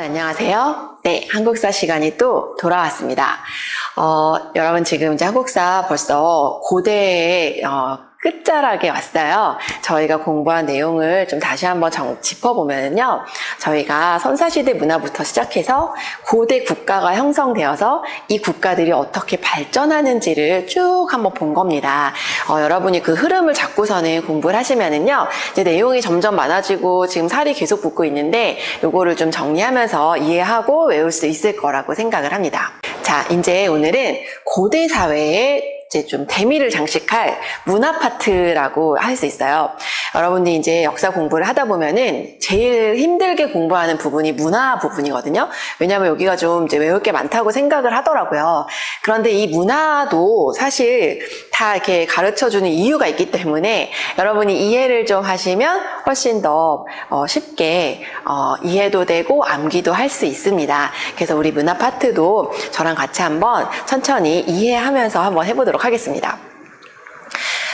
안녕하세요. 네, 한국사 시간이 또 돌아왔습니다. 여러분 지금 이제 한국사 벌써 고대의 끝자락에 왔어요. 저희가 공부한 내용을 좀 다시 한번 짚어보면요. 저희가 선사시대 문화부터 시작해서 고대 국가가 형성되어서 이 국가들이 어떻게 발전하는지를 쭉 한번 본 겁니다. 여러분이 그 흐름을 잡고서는 공부를 하시면은요. 이제 내용이 점점 많아지고 지금 살이 계속 붙고 있는데 요거를 좀 정리하면서 이해하고 외울 수 있을 거라고 생각을 합니다. 자, 이제 오늘은 고대 사회의 이제 좀 대미를 장식할 문화 파트라고 할 수 있어요. 여러분들이 이제 역사 공부를 하다 보면은 제일 힘들게 공부하는 부분이 문화 부분이거든요. 왜냐하면 여기가 좀 이제 외울 게 많다고 생각을 하더라고요. 그런데 이 문화도 사실 다 이렇게 가르쳐 주는 이유가 있기 때문에 여러분이 이해를 좀 하시면 훨씬 더 쉽게 이해도 되고 암기도 할 수 있습니다. 그래서 우리 문화 파트도 저랑 같이 한번 천천히 이해하면서 한번 해보도록 하겠습니다.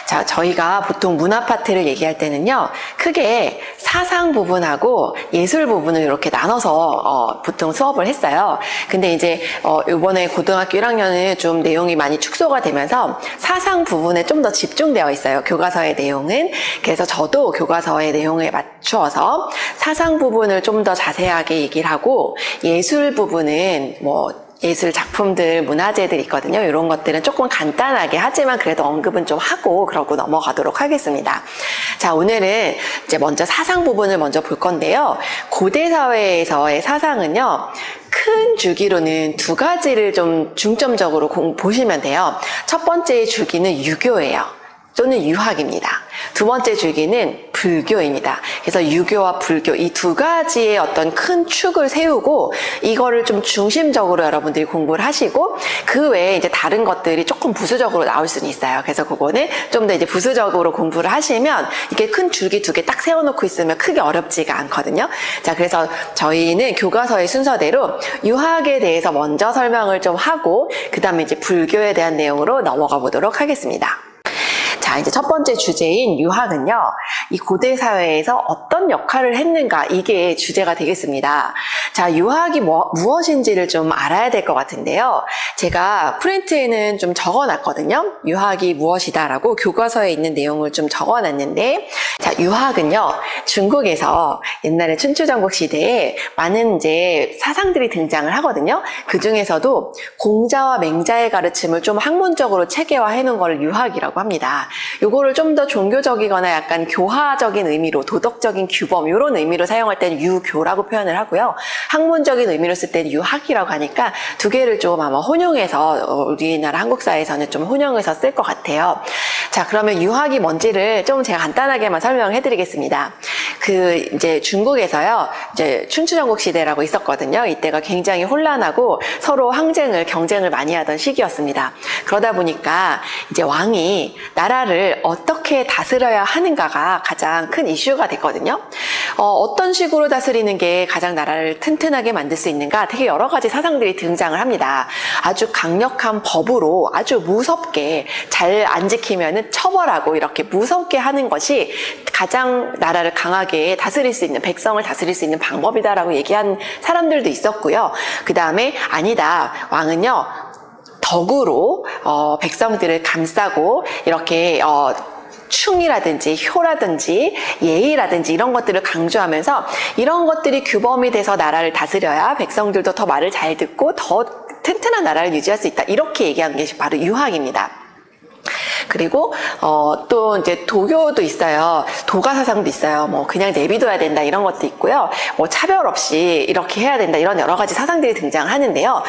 자, 저희가 보통 문화 파트를 얘기할 때는요, 크게 사상 부분하고 예술 부분을 이렇게 나눠서 보통 수업을 했어요. 근데 이제 이번에 고등학교 1학년은 좀 내용이 많이 축소가 되면서 사상 부분에 좀 더 집중되어 있어요. 교과서의 내용은. 그래서 저도 교과서의 내용에 맞추어서 사상 부분을 좀 더 자세하게 얘기를 하고 예술 부분은 예술 작품들, 문화재들 있거든요. 이런 것들은 조금 간단하게 하지만 그래도 언급은 좀 하고 그러고 넘어가도록 하겠습니다. 자, 오늘은 이제 먼저 사상 부분을 먼저 볼 건데요. 고대 사회에서의 사상은요. 큰 주기로는 두 가지를 좀 중점적으로 보시면 돼요. 첫 번째 주기는 유교예요. 또는 유학입니다. 두 번째 주기는 불교입니다. 그래서 유교와 불교 이 두 가지의 어떤 큰 축을 세우고 이거를 좀 중심적으로 여러분들이 공부를 하시고 그 외에 이제 다른 것들이 조금 부수적으로 나올 수는 있어요. 그래서 그거는 좀 더 이제 부수적으로 공부를 하시면 이게 큰 줄기 두 개 딱 세워놓고 있으면 크게 어렵지가 않거든요. 자, 그래서 저희는 교과서의 순서대로 유학에 대해서 먼저 설명을 좀 하고 그 다음에 이제 불교에 대한 내용으로 넘어가 보도록 하겠습니다. 자, 이제 첫 번째 주제인 유학은요, 이 고대 사회에서 어떤 역할을 했는가, 이게 주제가 되겠습니다. 자, 유학이 무엇인지를 좀 알아야 될 것 같은데요. 제가 프린트에는 좀 적어놨거든요. 유학이 무엇이다라고 교과서에 있는 내용을 좀 적어놨는데, 자, 유학은요, 중국에서 옛날에 춘추전국 시대에 많은 이제 사상들이 등장을 하거든요. 그 중에서도 공자와 맹자의 가르침을 좀 학문적으로 체계화해 놓은 걸 유학이라고 합니다. 요거를 좀 더 종교적이거나 약간 교화적인 의미로 도덕적인 규범 이런 의미로 사용할 때는 유교라고 표현을 하고요. 학문적인 의미로 쓸 때는 유학이라고 하니까 두 개를 좀 아마 혼용해서 우리나라 한국사에서는 좀 혼용해서 쓸 것 같아요. 자, 그러면 유학이 뭔지를 좀 제가 간단하게만 설명해 드리겠습니다. 이제 중국에서요, 이제 춘추전국 시대라고 있었거든요. 이때가 굉장히 혼란하고 서로 경쟁을 많이 하던 시기였습니다. 그러다 보니까 이제 왕이 나라를 어떻게 다스려야 하는가가 가장 큰 이슈가 됐거든요. 어떤 식으로 다스리는 게 가장 나라를 튼튼하게 만들 수 있는가 되게 여러 가지 사상들이 등장을 합니다. 아주 강력한 법으로 아주 무섭게 잘 안 지키면은 처벌하고 이렇게 무섭게 하는 것이 가장 나라를 강하게 다스릴 수 있는, 백성을 다스릴 수 있는 방법이다라고 얘기한 사람들도 있었고요. 그 다음에 아니다, 왕은요 덕으로 백성들을 감싸고 이렇게 충이라든지 효라든지 예의라든지 이런 것들을 강조하면서 이런 것들이 규범이 돼서 나라를 다스려야 백성들도 더 말을 잘 듣고 더 튼튼한 나라를 유지할 수 있다. 이렇게 얘기하는 게 바로 유학입니다. 그리고 또 이제 도교도 있어요. 도가 사상도 있어요. 그냥 내비둬야 된다 이런 것도 있고요. 차별 없이 이렇게 해야 된다 이런 여러 가지 사상들이 등장하는데요.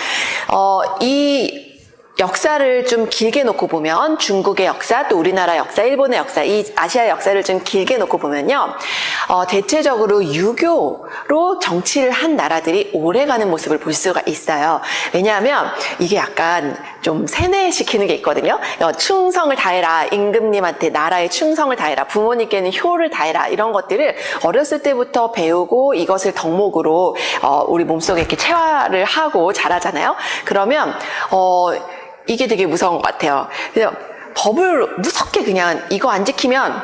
이 역사를 좀 길게 놓고 보면 중국의 역사, 또 우리나라 역사, 일본의 역사, 이 아시아의 역사를 좀 길게 놓고 보면요. 대체적으로 유교로 정치를 한 나라들이 오래가는 모습을 볼 수가 있어요. 왜냐하면 이게 약간 좀 세뇌시키는 게 있거든요. 충성을 다해라, 임금님한테 나라에 충성을 다해라, 부모님께는 효를 다해라 이런 것들을 어렸을 때부터 배우고 이것을 덕목으로 우리 몸속에 이렇게 체화를 하고 자라잖아요. 그러면 이게 되게 무서운 것 같아요. 그래서 법을 무섭게 그냥 이거 안 지키면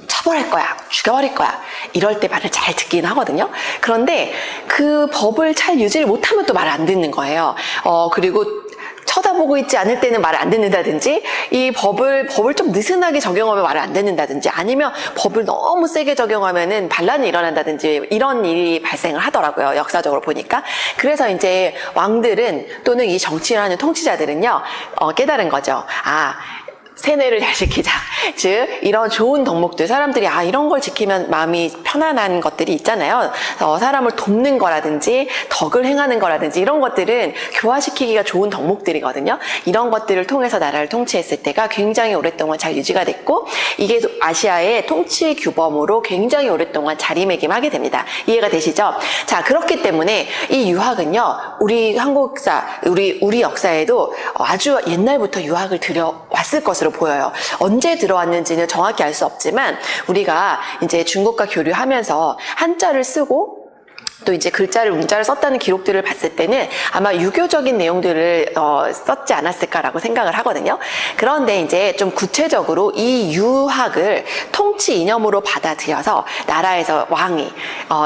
처벌할 거야, 죽여버릴 거야. 이럴 때 말을 잘 듣긴 하거든요. 그런데 그 법을 잘 유지를 못하면 또 말을 안 듣는 거예요. 그리고 쳐다보고 있지 않을 때는 말을 안 듣는다든지, 이 법을 좀 느슨하게 적용하면 말을 안 듣는다든지, 아니면 법을 너무 세게 적용하면은 반란이 일어난다든지, 이런 일이 발생을 하더라고요. 역사적으로 보니까. 그래서 이제 왕들은, 또는 이 정치를 하는 통치자들은요, 깨달은 거죠. 세뇌를 잘 지키자. 즉, 이런 좋은 덕목들, 사람들이 이런 걸 지키면 마음이 편안한 것들이 있잖아요. 사람을 돕는 거라든지 덕을 행하는 거라든지 이런 것들은 교화시키기가 좋은 덕목들이거든요. 이런 것들을 통해서 나라를 통치했을 때가 굉장히 오랫동안 잘 유지가 됐고, 이게 아시아의 통치 규범으로 굉장히 오랫동안 자리매김하게 됩니다. 이해가 되시죠? 자, 그렇기 때문에 이 유학은요, 우리 한국사, 우리 역사에도 아주 옛날부터 유학을 들여왔을 것으로 보여요. 언제 들어왔는지는 정확히 알 수 없지만, 우리가 이제 중국과 교류하면서 한자를 쓰고 또 이제 문자를 썼다는 기록들을 봤을 때는 아마 유교적인 내용들을 썼지 않았을까라고 생각을 하거든요. 그런데 이제 좀 구체적으로 이 유학을 통치 이념으로 받아들여서 나라에서 왕이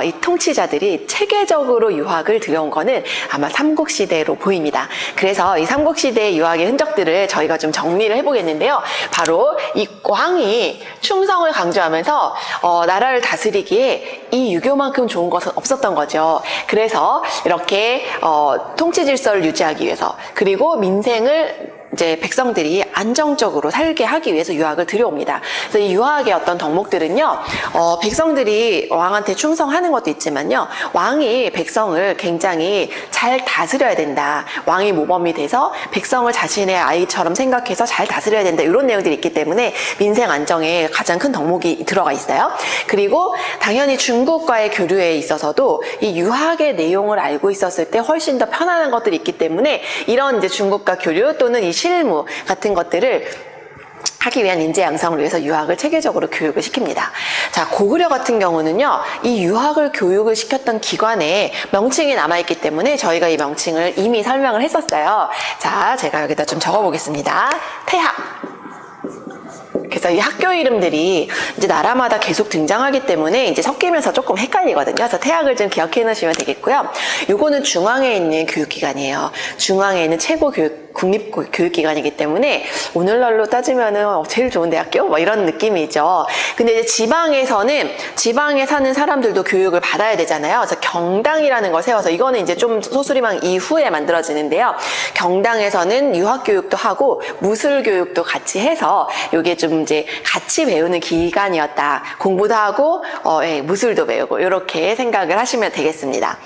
이 통치자들이 체계적으로 유학을 들여온 거는 아마 삼국시대로 보입니다. 그래서 이 삼국시대의 유학의 흔적들을 저희가 좀 정리를 해보겠는데요. 바로 이 왕이 충성을 강조하면서 나라를 다스리기에 이 유교만큼 좋은 것은 없었던 거죠. 그래서 이렇게 통치 질서를 유지하기 위해서, 그리고 민생을 이제 백성들이 안정적으로 살게 하기 위해서 유학을 들여옵니다. 그래서 이 유학의 어떤 덕목들은요, 백성들이 왕한테 충성하는 것도 있지만요, 왕이 백성을 굉장히 잘 다스려야 된다. 왕이 모범이 돼서 백성을 자신의 아이처럼 생각해서 잘 다스려야 된다. 이런 내용들이 있기 때문에 민생 안정에 가장 큰 덕목이 들어가 있어요. 그리고 당연히 중국과의 교류에 있어서도 이 유학의 내용을 알고 있었을 때 훨씬 더 편안한 것들이 있기 때문에, 이런 이제 중국과 교류 또는 이 실무 같은 것들을 하기 위한 인재 양성을 위해서 유학을 체계적으로 교육을 시킵니다. 자, 고구려 같은 경우는요, 이 유학을 교육을 시켰던 기관에 명칭이 남아있기 때문에 저희가 이 명칭을 이미 설명을 했었어요. 자, 제가 여기다 좀 적어보겠습니다. 태학. 그래서 이 학교 이름들이 이제 나라마다 계속 등장하기 때문에 이제 섞이면서 조금 헷갈리거든요. 그래서 태학을 좀 기억해 놓으시면 되겠고요. 요거는 중앙에 있는 교육기관이에요. 중앙에 있는 최고 국립교육기관이기 때문에 오늘날로 따지면은 제일 좋은 대학교? 뭐 이런 느낌이죠. 근데 이제 지방에 사는 사람들도 교육을 받아야 되잖아요. 그래서 경당이라는 걸 세워서, 이거는 이제 좀 소수리망 이후에 만들어지는데요. 경당에서는 유학교육도 하고 무술교육도 같이 해서 요게 좀 이제 같이 배우는 기간이었다. 공부도 하고 무술도 배우고, 이렇게 생각을 하시면 되겠습니다.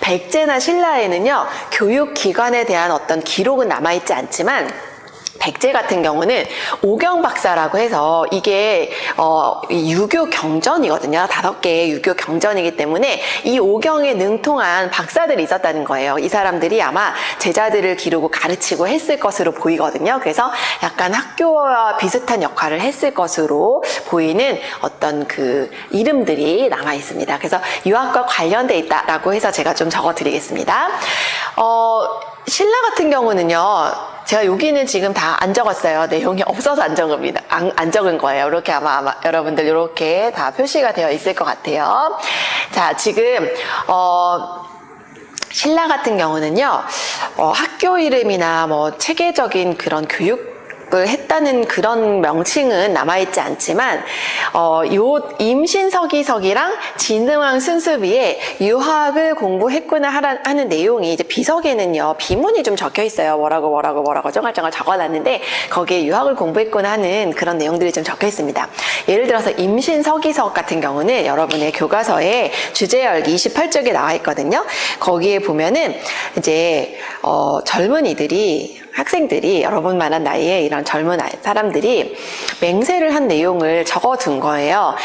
백제나 신라에는요, 교육기관에 대한 어떤 기록은 남아있지 않지만, 백제 같은 경우는 오경박사라고 해서, 이게 유교 경전이거든요. 5개의 유교 경전이기 때문에 이 오경에 능통한 박사들이 있었다는 거예요. 이 사람들이 아마 제자들을 기르고 가르치고 했을 것으로 보이거든요. 그래서 약간 학교와 비슷한 역할을 했을 것으로 보이는 어떤 그 이름들이 남아 있습니다. 그래서 유학과 관련돼 있다라고 해서 제가 좀 적어드리겠습니다. 신라 같은 경우는요, 제가 여기는 지금 다 안 적었어요. 내용이 없어서 안 적은 거예요. 이렇게 아마 여러분들 이렇게 다 표시가 되어 있을 것 같아요. 자, 지금 신라 같은 경우는요, 학교 이름이나 뭐 체계적인 그런 교육을 했다는 그런 명칭은 남아있지 않지만, 요 임신서기석이랑 진흥왕 순수비에 유학을 공부했구나 하는 내용이 이제 비석에는요, 비문이 좀 적혀 있어요. 뭐라고 쫑알쫑알 적어놨는데, 거기에 유학을 공부했구나 하는 그런 내용들이 좀 적혀 있습니다. 예를 들어서 임신서기석 같은 경우는 여러분의 교과서에 주제열기 28쪽에 나와 있거든요. 거기에 보면은 이제 학생들이, 여러분만한 나이에 이런 젊은 사람들이 맹세를 한 내용을 적어둔 거예요.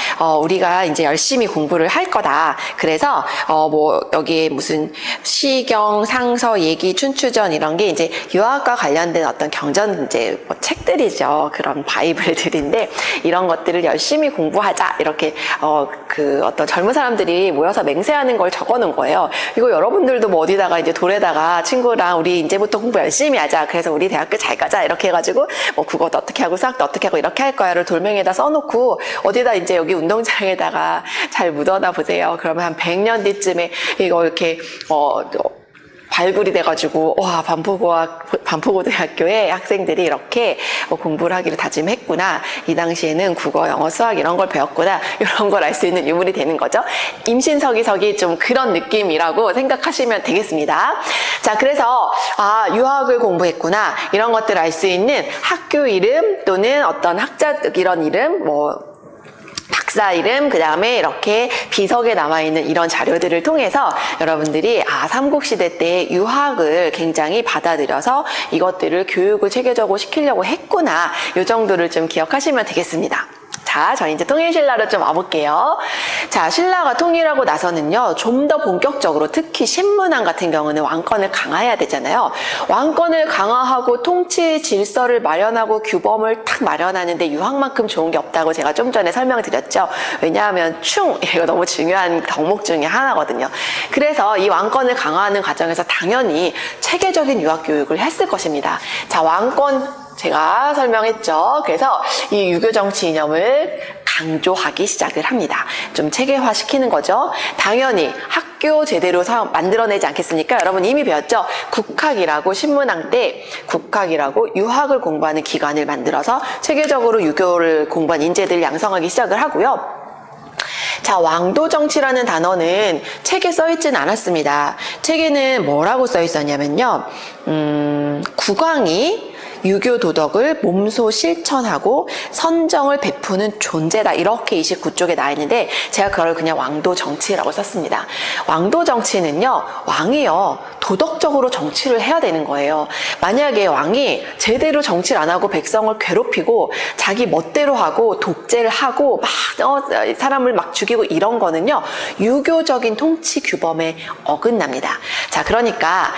우리가 이제 열심히 공부를 할 거다. 그래서 뭐 여기에 무슨 시경, 상서, 예기, 춘추전 이런 게 이제 유학과 관련된 어떤 경전 이제 책들이죠. 그런 바이블들인데 이런 것들을 열심히 공부하자 이렇게 어떤 젊은 사람들이 모여서 맹세하는 걸 적어놓은 거예요. 이거 여러분들도 뭐 어디다가 이제 돌에다가 친구랑 우리 이제부터 공부 열심히 하자. 그래서 우리 대학교 잘 가자 이렇게 해가지고 뭐 국어도 어떻게 하고 수학도 어떻게 하고 이렇게 할 거야를 돌멩이에다 써놓고 어디다 이제 여기 운동장에다가 잘 묻어놔 보세요. 그러면 한 100년 뒤쯤에 이거 이렇게 발굴이 돼가지고 와 반포고등학교의 학생들이 이렇게 공부를 하기로 다짐했구나. 이 당시에는 국어, 영어, 수학 이런 걸 배웠구나. 이런 걸 알 수 있는 유물이 되는 거죠. 임신서기석이 좀 그런 느낌이라고 생각하시면 되겠습니다. 자, 그래서 유학을 공부했구나. 이런 것들 알 수 있는 학교 이름 또는 어떤 학자 이런 이름 박사 이름, 그 다음에 이렇게 비석에 남아있는 이런 자료들을 통해서 여러분들이 삼국시대 때 유학을 굉장히 받아들여서 이것들을 교육을 체계적으로 시키려고 했구나. 이 정도를 좀 기억하시면 되겠습니다. 자, 저희 이제 통일신라로 좀 와볼게요. 자, 신라가 통일하고 나서는요, 좀 더 본격적으로 특히 신문왕 같은 경우는 왕권을 강화해야 되잖아요. 왕권을 강화하고 통치 질서를 마련하고 규범을 탁 마련하는데 유학만큼 좋은 게 없다고 제가 좀 전에 설명드렸죠. 왜냐하면 이거 너무 중요한 덕목 중에 하나거든요. 그래서 이 왕권을 강화하는 과정에서 당연히 체계적인 유학 교육을 했을 것입니다. 자, 왕권 제가 설명했죠. 그래서 이 유교 정치 이념을 강조하기 시작을 합니다. 좀 체계화시키는 거죠. 당연히 학교 제대로 만들어내지 않겠습니까? 여러분 이미 배웠죠? 국학이라고 신문왕 때 국학이라고 유학을 공부하는 기관을 만들어서 체계적으로 유교를 공부한 인재들을 양성하기 시작을 하고요. 자, 왕도 정치라는 단어는 책에 써있진 않았습니다. 책에는 뭐라고 써있었냐면요. 국왕이 유교 도덕을 몸소 실천하고 선정을 베푸는 존재다. 이렇게 29쪽에 나와 있는데 제가 그걸 그냥 왕도 정치라고 썼습니다. 왕도 정치는요, 왕이요, 도덕적으로 정치를 해야 되는 거예요. 만약에 왕이 제대로 정치를 안 하고 백성을 괴롭히고 자기 멋대로 하고 독재를 하고 막 사람을 막 죽이고 이런 거는요, 유교적인 통치 규범에 어긋납니다. 자, 그러니까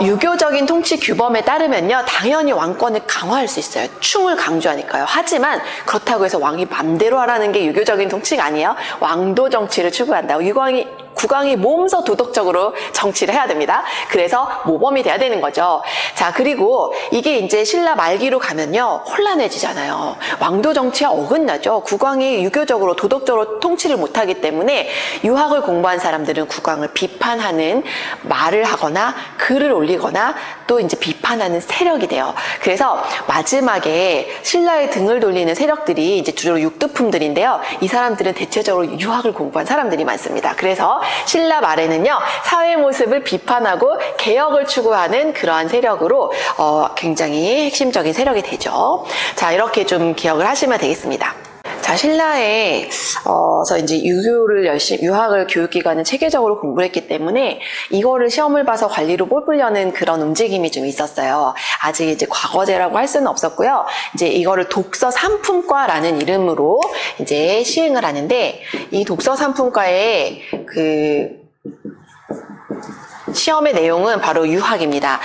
유교적인 통치 규범에 따르면요, 당연히 왕권을 강화할 수 있어요. 충을 강조하니까요. 하지만 그렇다고 해서 왕이 맘대로 하라는 게 유교적인 통치가 아니에요. 왕도 정치를 추구한다고. 국왕이 몸소 도덕적으로 정치를 해야 됩니다. 그래서 모범이 돼야 되는 거죠. 자, 그리고 이게 이제 신라 말기로 가면요, 혼란해지잖아요. 왕도 정치와 어긋나죠. 국왕이 유교적으로 도덕적으로 통치를 못하기 때문에 유학을 공부한 사람들은 국왕을 비판하는 말을 하거나 글을 올리거나 또 이제 비판하는 세력이 돼요. 그래서 마지막에 신라의 등을 돌리는 세력들이 이제 주로 육두품들인데요. 이 사람들은 대체적으로 유학을 공부한 사람들이 많습니다. 그래서 신라 말에는요, 사회 모습을 비판하고 개혁을 추구하는 그러한 세력으로 굉장히 핵심적인 세력이 되죠. 자, 이렇게 좀 기억을 하시면 되겠습니다. 자, 신라에서 이제 유학을 교육기관은 체계적으로 공부를 했기 때문에 이거를 시험을 봐서 관리로 뽑으려는 그런 움직임이 좀 있었어요. 아직 이제 과거제라고 할 수는 없었고요. 이제 이거를 독서 삼품과라는 이름으로 이제 시행을 하는데, 이 독서 삼품과의 시험의 내용은 바로 유학입니다.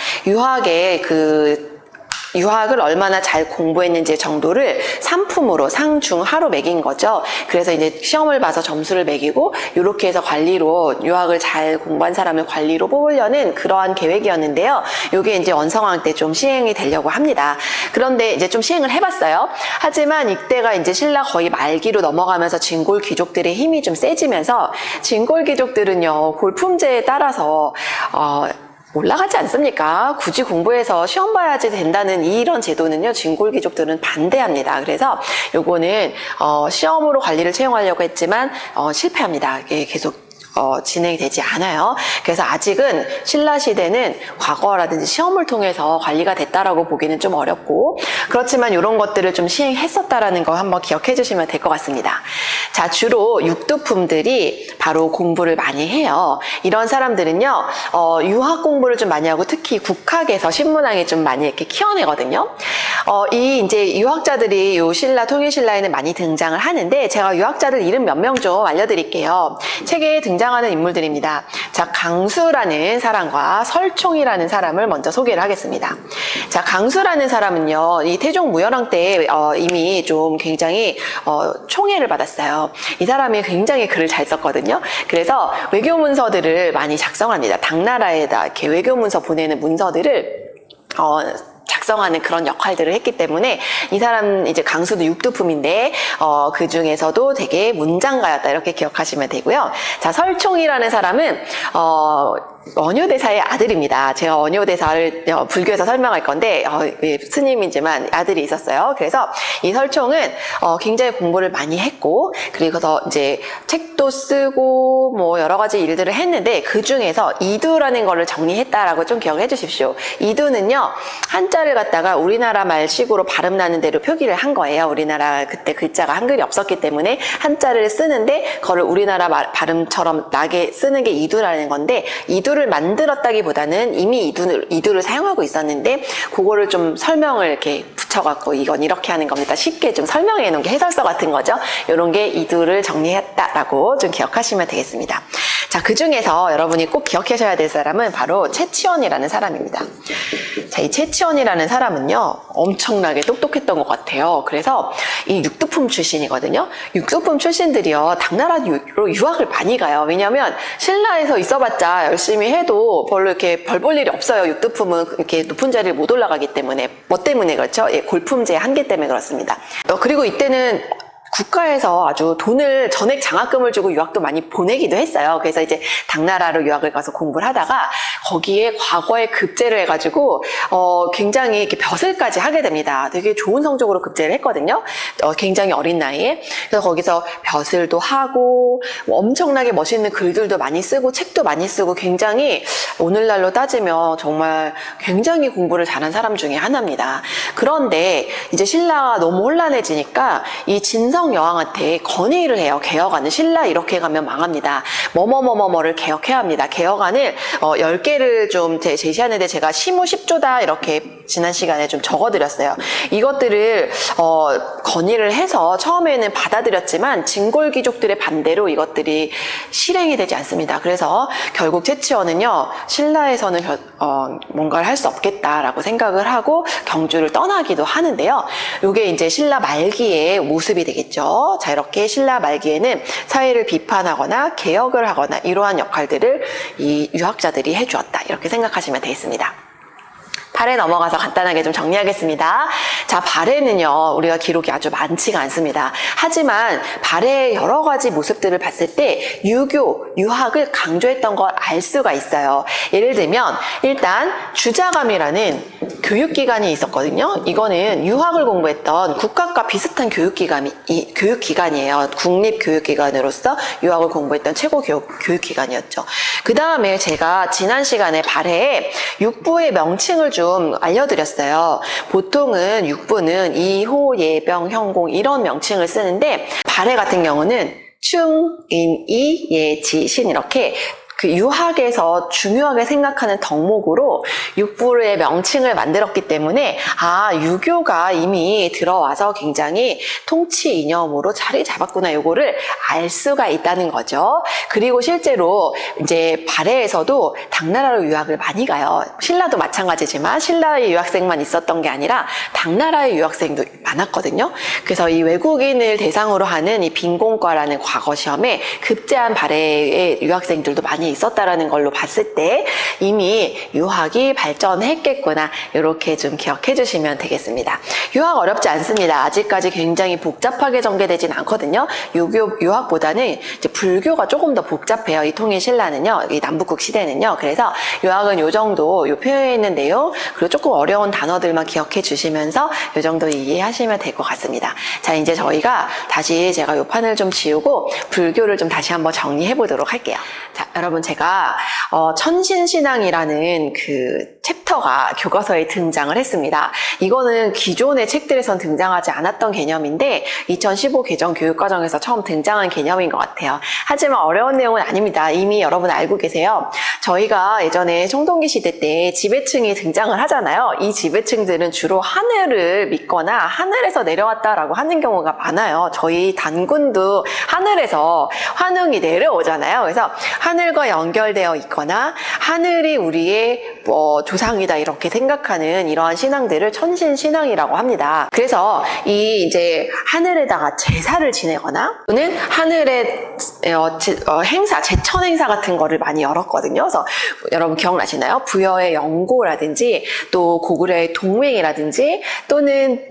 유학을 얼마나 잘 공부했는지 정도를 상품으로 상중하로 매긴 거죠. 그래서 이제 시험을 봐서 점수를 매기고 이렇게 해서 관리로 유학을 잘 공부한 사람을 관리로 뽑으려는 그러한 계획이었는데요. 이게 이제 원성왕 때 좀 시행이 되려고 합니다. 그런데 이제 좀 시행을 해봤어요. 하지만 이때가 이제 신라 거의 말기로 넘어가면서 진골 귀족들의 힘이 좀 세지면서 진골 귀족들은요, 골품제에 따라서 올라가지 않습니까? 굳이 공부해서 시험 봐야지 된다는 이런 제도는요, 진골 귀족들은 반대합니다. 그래서 요거는 시험으로 관리를 채용하려고 했지만 실패합니다. 이게 계속 진행이 되지 않아요. 그래서 아직은 신라 시대는 과거라든지 시험을 통해서 관리가 됐다라고 보기는 좀 어렵고, 그렇지만 이런 것들을 좀 시행했었다라는 거 한번 기억해 주시면 될 것 같습니다. 자, 주로 육두품들이 바로 공부를 많이 해요. 이런 사람들은요, 유학 공부를 좀 많이 하고 특히 국학에서 신문왕이 좀 많이 이렇게 키워내거든요. 이 이제 유학자들이 요 통일신라에는 많이 등장을 하는데, 제가 유학자들 이름 몇 명 좀 알려드릴게요. 책에 등장하는 인물들입니다. 자, 강수라는 사람과 설총이라는 사람을 먼저 소개를 하겠습니다. 자, 강수라는 사람은요, 이 태종 무열왕 때 이미 좀 굉장히 총애를 받았어요. 이 사람이 굉장히 글을 잘 썼거든요. 그래서 외교 문서들을 많이 작성합니다. 당나라에다 이렇게 외교 문서 보내는 문서들을 작성하는 그런 역할들을 했기 때문에 이 사람 이제 강수도 육두품인데 그 중에서도 되게 문장가였다 이렇게 기억하시면 되고요. 자, 설총이라는 사람은 원효대사의 아들입니다. 제가 원효대사를 불교에서 설명할 건데 스님이지만 아들이 있었어요. 그래서 이 설총은 굉장히 공부를 많이 했고 그리고 더 이제 책도 쓰고 뭐 여러 가지 일들을 했는데 그 중에서 이두라는 거를 정리했다라고 좀 기억을 해주십시오. 이두는요 한자를 갖다가 우리나라 말식으로 발음 나는 대로 표기를 한 거예요. 우리나라 그때 글자가 한글이 없었기 때문에 한자를 쓰는데 그거를 우리나라 발음처럼 나게 쓰는 게 이두라는 건데 이두를 만들었다기보다는 이미 이두를 사용하고 있었는데 그거를 좀 설명을 이렇게 붙여갖고 이건 이렇게 하는 겁니다. 쉽게 좀 설명해 놓은 게 해설서 같은 거죠. 이런 게 이두를 정리했다라고 좀 기억하시면 되겠습니다. 자, 그 중에서 여러분이 꼭 기억하셔야 될 사람은 바로 최치원이라는 사람입니다. 자, 이 최치원이라는 사람은요 엄청나게 똑똑했던 것 같아요. 그래서 이 육두품 출신이거든요. 육두품 출신들이요 당나라로 유학을 많이 가요. 왜냐하면 신라에서 있어봤자 열심히 해도 별로 이렇게 별 볼 일이 없어요. 육두품은 이렇게 높은 자리를 못 올라가기 때문에. 뭐 때문에 그렇죠? 예, 골품제 한계 때문에 그렇습니다. 그리고 이때는 국가에서 아주 돈을 전액 장학금을 주고 유학도 많이 보내기도 했어요. 그래서 이제 당나라로 유학을 가서 공부를 하다가 거기에 과거에 급제를 해가지고 굉장히 이렇게 벼슬까지 하게 됩니다. 되게 좋은 성적으로 급제를 했거든요. 굉장히 어린 나이에. 그래서 거기서 벼슬도 하고 뭐 엄청나게 멋있는 글들도 많이 쓰고 책도 많이 쓰고 굉장히 오늘날로 따지면 정말 굉장히 공부를 잘한 사람 중에 하나입니다. 그런데 이제 신라가 너무 혼란해지니까 이 진성 여왕한테 건의를 해요. 개혁안을. 신라 이렇게 가면 망합니다. 뭐뭐뭐뭐를 개혁해야 합니다. 개혁안을 10개를 좀 제시하는데 제가 시무 10조다 이렇게 지난 시간에 좀 적어드렸어요. 이것들을 건의를 해서 처음에는 받아들였지만 진골귀족들의 반대로 이것들이 실행이 되지 않습니다. 그래서 결국 최치원은요 신라에서는 뭔가를 할 수 없겠다라고 생각을 하고 경주를 떠나기도 하는데요. 이게 이제 신라 말기의 모습이 되겠죠. 자, 이렇게 신라 말기에는 사회를 비판하거나 개혁을 하거나 이러한 역할들을 이 유학자들이 해주었다. 이렇게 생각하시면 되겠습니다. 발해 넘어가서 간단하게 좀 정리하겠습니다. 자, 발해는요, 우리가 기록이 아주 많지가 않습니다. 하지만 발해의 여러 가지 모습들을 봤을 때 유교, 유학을 강조했던 걸 알 수가 있어요. 예를 들면, 일단 주자감이라는 교육기관이 있었거든요. 이거는 유학을 공부했던 국학과 비슷한 교육기관이에요. 국립교육기관으로서 유학을 공부했던 최고 교육기관이었죠. 그 다음에 제가 지난 시간에 발해에 육부의 명칭을 좀 알려드렸어요. 보통은 육부는 이호, 예병, 현공 이런 명칭을 쓰는데 발해 같은 경우는 충, 인, 이, 예, 지, 신 이렇게 그 유학에서 중요하게 생각하는 덕목으로 육부의 명칭을 만들었기 때문에 유교가 이미 들어와서 굉장히 통치 이념으로 자리 잡았구나 요거를 알 수가 있다는 거죠. 그리고 실제로 이제 발해에서도 당나라로 유학을 많이 가요. 신라도 마찬가지지만 신라의 유학생만 있었던 게 아니라 당나라의 유학생도 많았거든요. 그래서 이 외국인을 대상으로 하는 이 빈공과라는 과거 시험에 급제한 발해의 유학생들도 많이 있었다라는 걸로 봤을 때 이미 유학이 발전했겠구나 이렇게 좀 기억해 주시면 되겠습니다. 유학 어렵지 않습니다. 아직까지 굉장히 복잡하게 전개되진 않거든요. 유학보다는 이제 불교가 조금 더 복잡해요. 이 통일 신라는요, 이 남북국 시대는요. 그래서 유학은 요 정도, 요 표현에 있는 내용 그리고 조금 어려운 단어들만 기억해 주시면서 요 정도 이해하시면 될 것 같습니다. 자, 이제 저희가 다시 제가 요 판을 좀 지우고 불교를 좀 다시 한번 정리해 보도록 할게요. 자, 여러분 제가 천신신앙이라는 그 챕터가 교과서에 등장을 했습니다. 이거는 기존의 책들에선 등장하지 않았던 개념인데 2015 개정 교육과정에서 처음 등장한 개념인 것 같아요. 하지만 어려운 내용은 아닙니다. 이미 여러분 알고 계세요. 저희가 예전에 청동기 시대 때 지배층이 등장을 하잖아요. 이 지배층들은 주로 하늘을 믿거나 하늘에서 내려왔다라고 하는 경우가 많아요. 저희 단군도 하늘에서 환웅이 내려오잖아요. 그래서 하늘과 연결되어 있거나 하늘이 우리의 조상이다 이렇게 생각하는 이러한 신앙들을 천신신앙이라고 합니다. 그래서 이 이제 하늘에다가 제사를 지내거나 또는 하늘의 행사, 제천 행사 같은 거를 많이 열었거든요. 그래서 여러분 기억나시나요? 부여의 영고라든지 또 고구려의 동맹이라든지 또는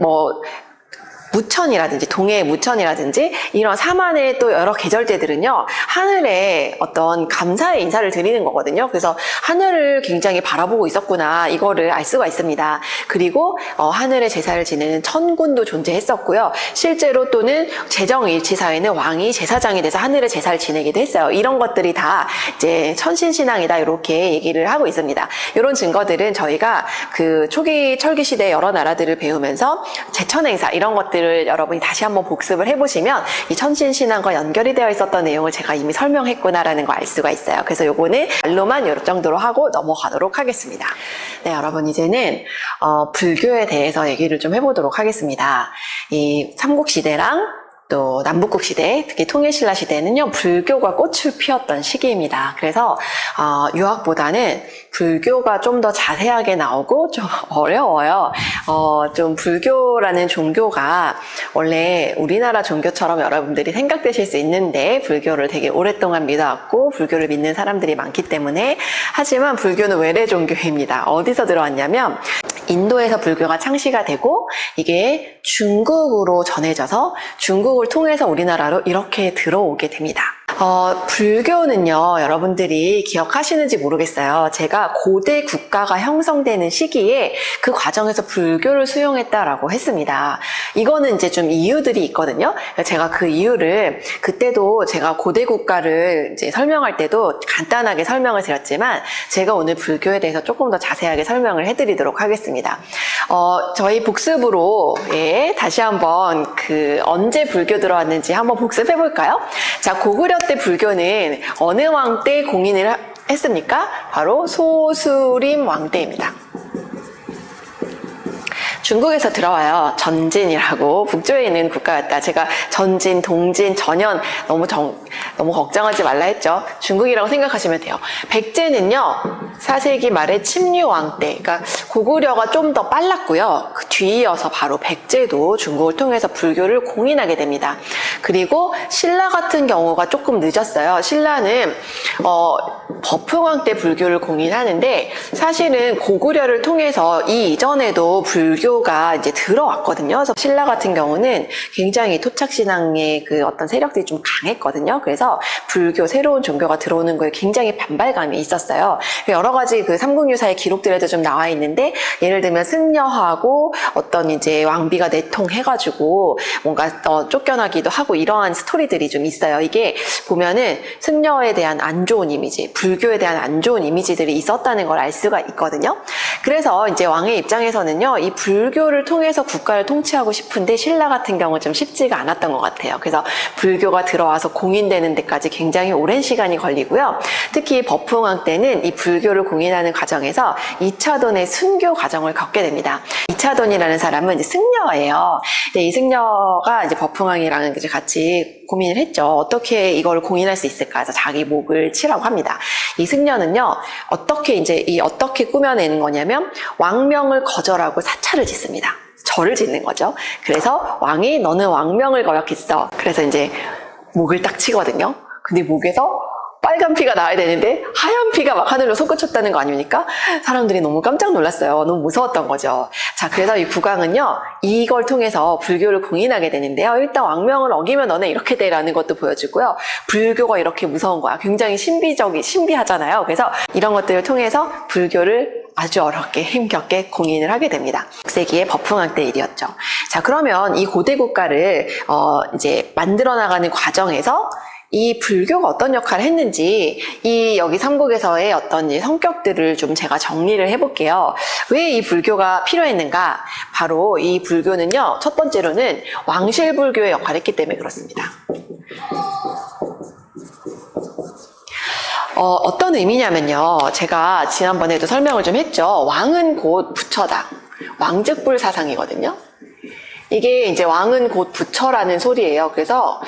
무천이라든지 동해의 무천이라든지 이런 사만의 또 여러 계절대들은요 하늘에 어떤 감사의 인사를 드리는 거거든요. 그래서 하늘을 굉장히 바라보고 있었구나 이거를 알 수가 있습니다. 그리고 하늘에 제사를 지내는 천군도 존재했었고요. 실제로 또는 제정일치 사회는 왕이 제사장이 돼서 하늘에 제사를 지내기도 했어요. 이런 것들이 다 이제 천신신앙이다 이렇게 얘기를 하고 있습니다. 이런 증거들은 저희가 그 초기 철기 시대 여러 나라들을 배우면서 제천행사 이런 것들을 여러분이 다시 한번 복습을 해보시면 이 천신신앙과 연결이 되어 있었던 내용을 제가 이미 설명했구나라는 거 알 수가 있어요. 그래서 요거는 말로만 이 정도로 하고 넘어가도록 하겠습니다. 네, 여러분 이제는 불교에 대해서 얘기를 좀 해보도록 하겠습니다. 이 삼국시대랑 또 남북국 시대, 특히 통일신라 시대는요 불교가 꽃을 피웠던 시기입니다. 그래서 유학보다는 불교가 좀 더 자세하게 나오고 좀 어려워요. 좀 불교라는 종교가 원래 우리나라 종교처럼 여러분들이 생각되실 수 있는데 불교를 되게 오랫동안 믿어왔고 불교를 믿는 사람들이 많기 때문에 하지만 불교는 외래 종교입니다. 어디서 들어왔냐면 인도에서 불교가 창시가 되고 이게 중국으로 전해져서 중국을 통해서 우리나라로 이렇게 들어오게 됩니다. 불교는요, 여러분들이 기억하시는지 모르겠어요. 제가 고대 국가가 형성되는 시기에 그 과정에서 불교를 수용했다라고 했습니다. 이거는 이제 좀 이유들이 있거든요. 제가 그 이유를 그때도 제가 고대 국가를 이제 설명할 때도 간단하게 설명을 드렸지만 제가 오늘 불교에 대해서 조금 더 자세하게 설명을 해드리도록 하겠습니다. 저희 복습으로 다시 한번 언제 불교 들어왔는지 한번 복습해 볼까요? 자, 고구려 때 불교는 어느 왕 때 공인을 했습니까? 바로 소수림 왕 때입니다. 중국에서 들어와요. 전진이라고 북조에 있는 국가였다. 제가 전진, 동진, 전현 너무 걱정하지 말라 했죠. 중국이라고 생각하시면 돼요. 백제는요. 4세기 말에 침류왕 때, 그러니까 고구려가 좀 더 빨랐고요. 그 뒤이어서 바로 백제도 중국을 통해서 불교를 공인하게 됩니다. 그리고 신라 같은 경우가 조금 늦었어요. 신라는 버풍왕 때 불교를 공인하는데 사실은 고구려를 통해서 이 이전에도 불교가 이제 들어왔거든요. 그래서 신라 같은 경우는 굉장히 토착신앙의 그 어떤 세력들이 좀 강했거든요. 그래서 불교, 새로운 종교가 들어오는 거에 굉장히 반발감이 있었어요. 여러 가지 그 삼국유사의 기록들에도 좀 나와 있는데 예를 들면 승려하고 어떤 이제 왕비가 내통해가지고 뭔가 쫓겨나기도 하고 이러한 스토리들이 좀 있어요. 이게 보면은 승려에 대한 안 좋은 이미지, 불교에 대한 안 좋은 이미지들이 있었다는 걸 알 수가 있거든요. 그래서 이제 왕의 입장에서는요, 이 불교를 통해서 국가를 통치하고 싶은데 신라 같은 경우 좀 쉽지가 않았던 것 같아요. 그래서 불교가 들어와서 공인되는 데까지 굉장히 오랜 시간이 걸리고요. 특히 버풍왕 때는 이 불교를 공인하는 과정에서 2차돈의 순교 과정을 겪게 됩니다. 2차돈이라는 사람은 이제 승려예요. 근데 이 승려가 이제 버풍왕이랑 이제 같이 고민을 했죠. 어떻게 이걸 공인할 수 있을까 해서 자기 목을 치라고 합니다. 이 승려는요, 어떻게 꾸며내는 거냐면 왕명을 거절하고 사찰을 짓습니다. 절을 짓는 거죠. 그래서 왕이 너는 왕명을 거역했어. 그래서 이제 목을 딱 치거든요. 근데 목에서 빨간 피가 나와야 되는데 하얀 피가 막 하늘로 솟구쳤다는 거 아닙니까? 사람들이 너무 깜짝 놀랐어요. 너무 무서웠던 거죠. 자, 그래서 이 국왕은요, 이걸 통해서 불교를 공인하게 되는데요. 일단 왕명을 어기면 너네 이렇게 돼라는 것도 보여주고요. 불교가 이렇게 무서운 거야. 굉장히 신비하잖아요. 그래서 이런 것들을 통해서 불교를 아주 어렵게 힘겹게 공인을 하게 됩니다. 6세기의 버풍왕 때 일이었죠. 자, 그러면 이 고대 국가를 이제 만들어 나가는 과정에서 이 불교가 어떤 역할을 했는지 여기 삼국에서의 어떤 성격들을 좀 제가 정리를 해볼게요. 왜 이 불교가 필요했는가? 바로 이 불교는요, 첫 번째로는 왕실불교의 역할을 했기 때문에 그렇습니다. 어떤 의미냐면요. 제가 지난번에도 설명을 좀 했죠. 왕은 곧 부처다. 왕즉불 사상이거든요. 이게 이제 왕은 곧 부처라는 소리예요. 그래서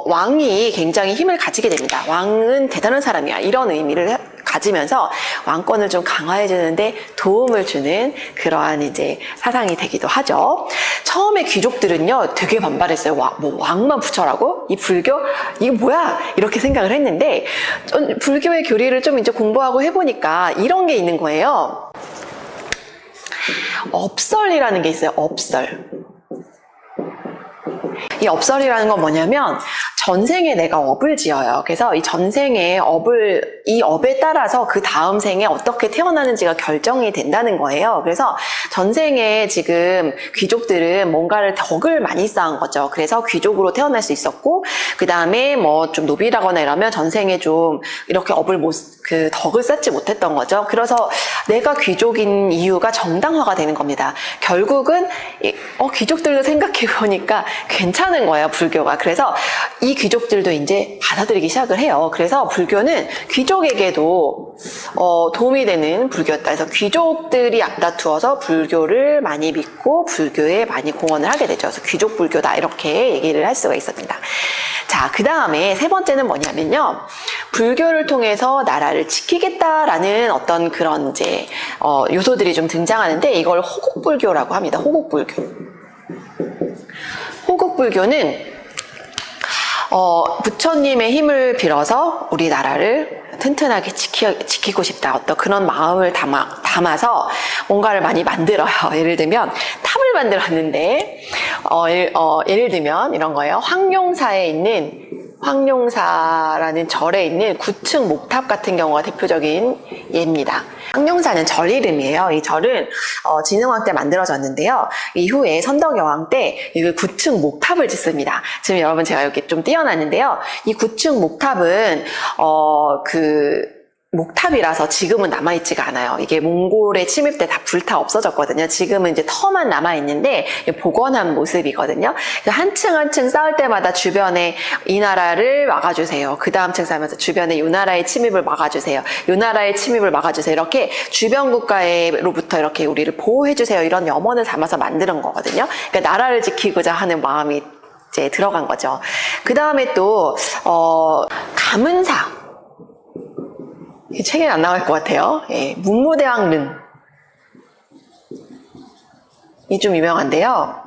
왕이 굉장히 힘을 가지게 됩니다. 왕은 대단한 사람이야. 이런 의미를 가지면서 왕권을 좀 강화해 주는데 도움을 주는 그러한 이제 사상이 되기도 하죠. 처음에 귀족들은요 되게 반발했어요. 뭐 왕만 부처라고? 이 불교? 이게 뭐야? 이렇게 생각을 했는데 불교의 교리를 좀 이제 공부하고 해보니까 이런 게 있는 거예요. 업설이라는 게 있어요. 업설. 이 업설이라는 건 뭐냐면 전생에 내가 업을 지어요. 그래서 이 전생에 이 업에 따라서 그 다음 생에 어떻게 태어나는지가 결정이 된다는 거예요. 그래서 전생에 지금 귀족들은 뭔가를 덕을 많이 쌓은 거죠. 그래서 귀족으로 태어날 수 있었고, 그 다음에 뭐 좀 노비라거나 이러면 전생에 좀 이렇게 덕을 쌓지 못했던 거죠. 그래서 내가 귀족인 이유가 정당화가 되는 겁니다. 결국은 귀족들도 생각해 보니까 괜찮은 거예요, 불교가. 그래서 이 귀족들도 이제 받아들이기 시작을 해요. 그래서 불교는 귀족에게도 도움이 되는 불교였다. 그래서 귀족들이 앞다투어서 불교를 많이 믿고 불교에 많이 공헌을 하게 되죠. 그래서 귀족 불교다 이렇게 얘기를 할 수가 있습니다. 자, 그 다음에 세 번째는 뭐냐면요. 불교를 통해서 나라를 지키겠다라는 어떤 그런 이제 요소들이 좀 등장하는데 이걸 호국불교라고 합니다. 호국불교. 호국불교는 부처님의 힘을 빌어서 우리나라를 튼튼하게 지키고 싶다. 어떤 그런 마음을 담아서 뭔가를 많이 만들어요. 예를 들면 탑을 만들었는데 예를 들면 이런 거예요. 황룡사라는 절에 있는 9층 목탑 같은 경우가 대표적인 예입니다. 황룡사는 절 이름이에요. 이 절은 진흥왕 때 만들어졌는데요. 이후에 선덕여왕 때 이 9층 목탑을 짓습니다. 지금 여러분 제가 이렇게 좀 띄워놨는데요. 이 9층 목탑은 목탑이라서 지금은 남아있지가 않아요. 이게 몽골의 침입 때 다 불타 없어졌거든요. 지금은 이제 터만 남아있는데 복원한 모습이거든요. 한 층 한 층 쌓을 때마다 주변에 이 나라를 막아주세요. 그 다음 층 쌓으면서 주변에 이 나라의 침입을 막아주세요. 이 나라의 침입을 막아주세요. 이렇게 주변 국가로부터 이렇게 우리를 보호해주세요. 이런 염원을 담아서 만드는 거거든요. 그러니까 나라를 지키고자 하는 마음이 이제 들어간 거죠. 그 다음에 또 가문사. 책에 안 나올 것 같아요. 예, 문무대왕릉. 이 좀 유명한데요.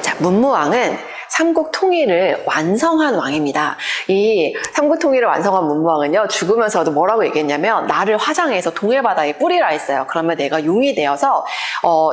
자, 문무왕은 삼국 통일을 완성한 왕입니다. 이 삼국 통일을 완성한 문무왕은요, 죽으면서도 뭐라고 얘기했냐면, 나를 화장해서 동해바다에 뿌리라 했어요. 그러면 내가 용이 되어서,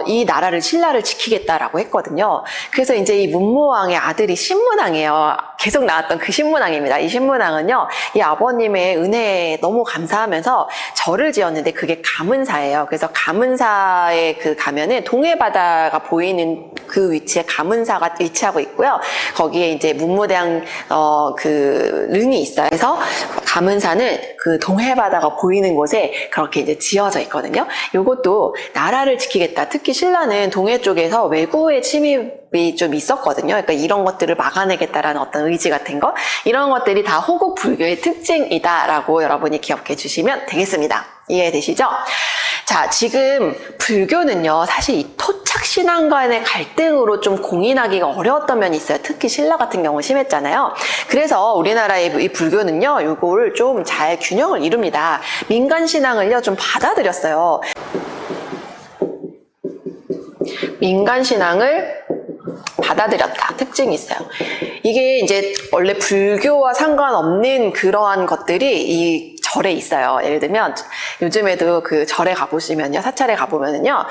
이 나라를, 신라를 지키겠다라고 했거든요. 그래서 이제 이 문무왕의 아들이 신문왕이에요. 계속 나왔던 그 신문왕입니다. 이 신문왕은요, 이 아버님의 은혜에 너무 감사하면서 절을 지었는데 그게 가문사예요. 그래서 가문사에 가면은 동해바다가 보이는 그 위치에 가문사가 위치하고 있고요. 거기에 이제 문무대왕 릉이 있어요. 그래서 가문사는 그 동해바다가 보이는 곳에 그렇게 이제 지어져 있거든요. 이것도 나라를 지키겠다. 특히 신라는 동해 쪽에서 외구의 침입이 좀 있었거든요. 그러니까 이런 것들을 막아내겠다라는 어떤 의지 같은 거, 이런 것들이 다 호국 불교의 특징이다라고 여러분이 기억해 주시면 되겠습니다. 이해되시죠? 자, 지금 불교는요, 사실 이 토착신앙 간의 갈등으로 좀 공인하기가 어려웠던 면이 있어요. 특히 신라 같은 경우 심했잖아요. 그래서 우리나라의 이 불교는요, 이거를 좀 잘 균형을 이룹니다. 민간신앙을요, 좀 받아들였어요. 민간신앙을 받아들였다. 특징이 있어요. 이게 이제 원래 불교와 상관없는 그러한 것들이 이 절에 있어요. 예를 들면 요즘에도 그 절에 가보시면요, 사찰에 가보면은요,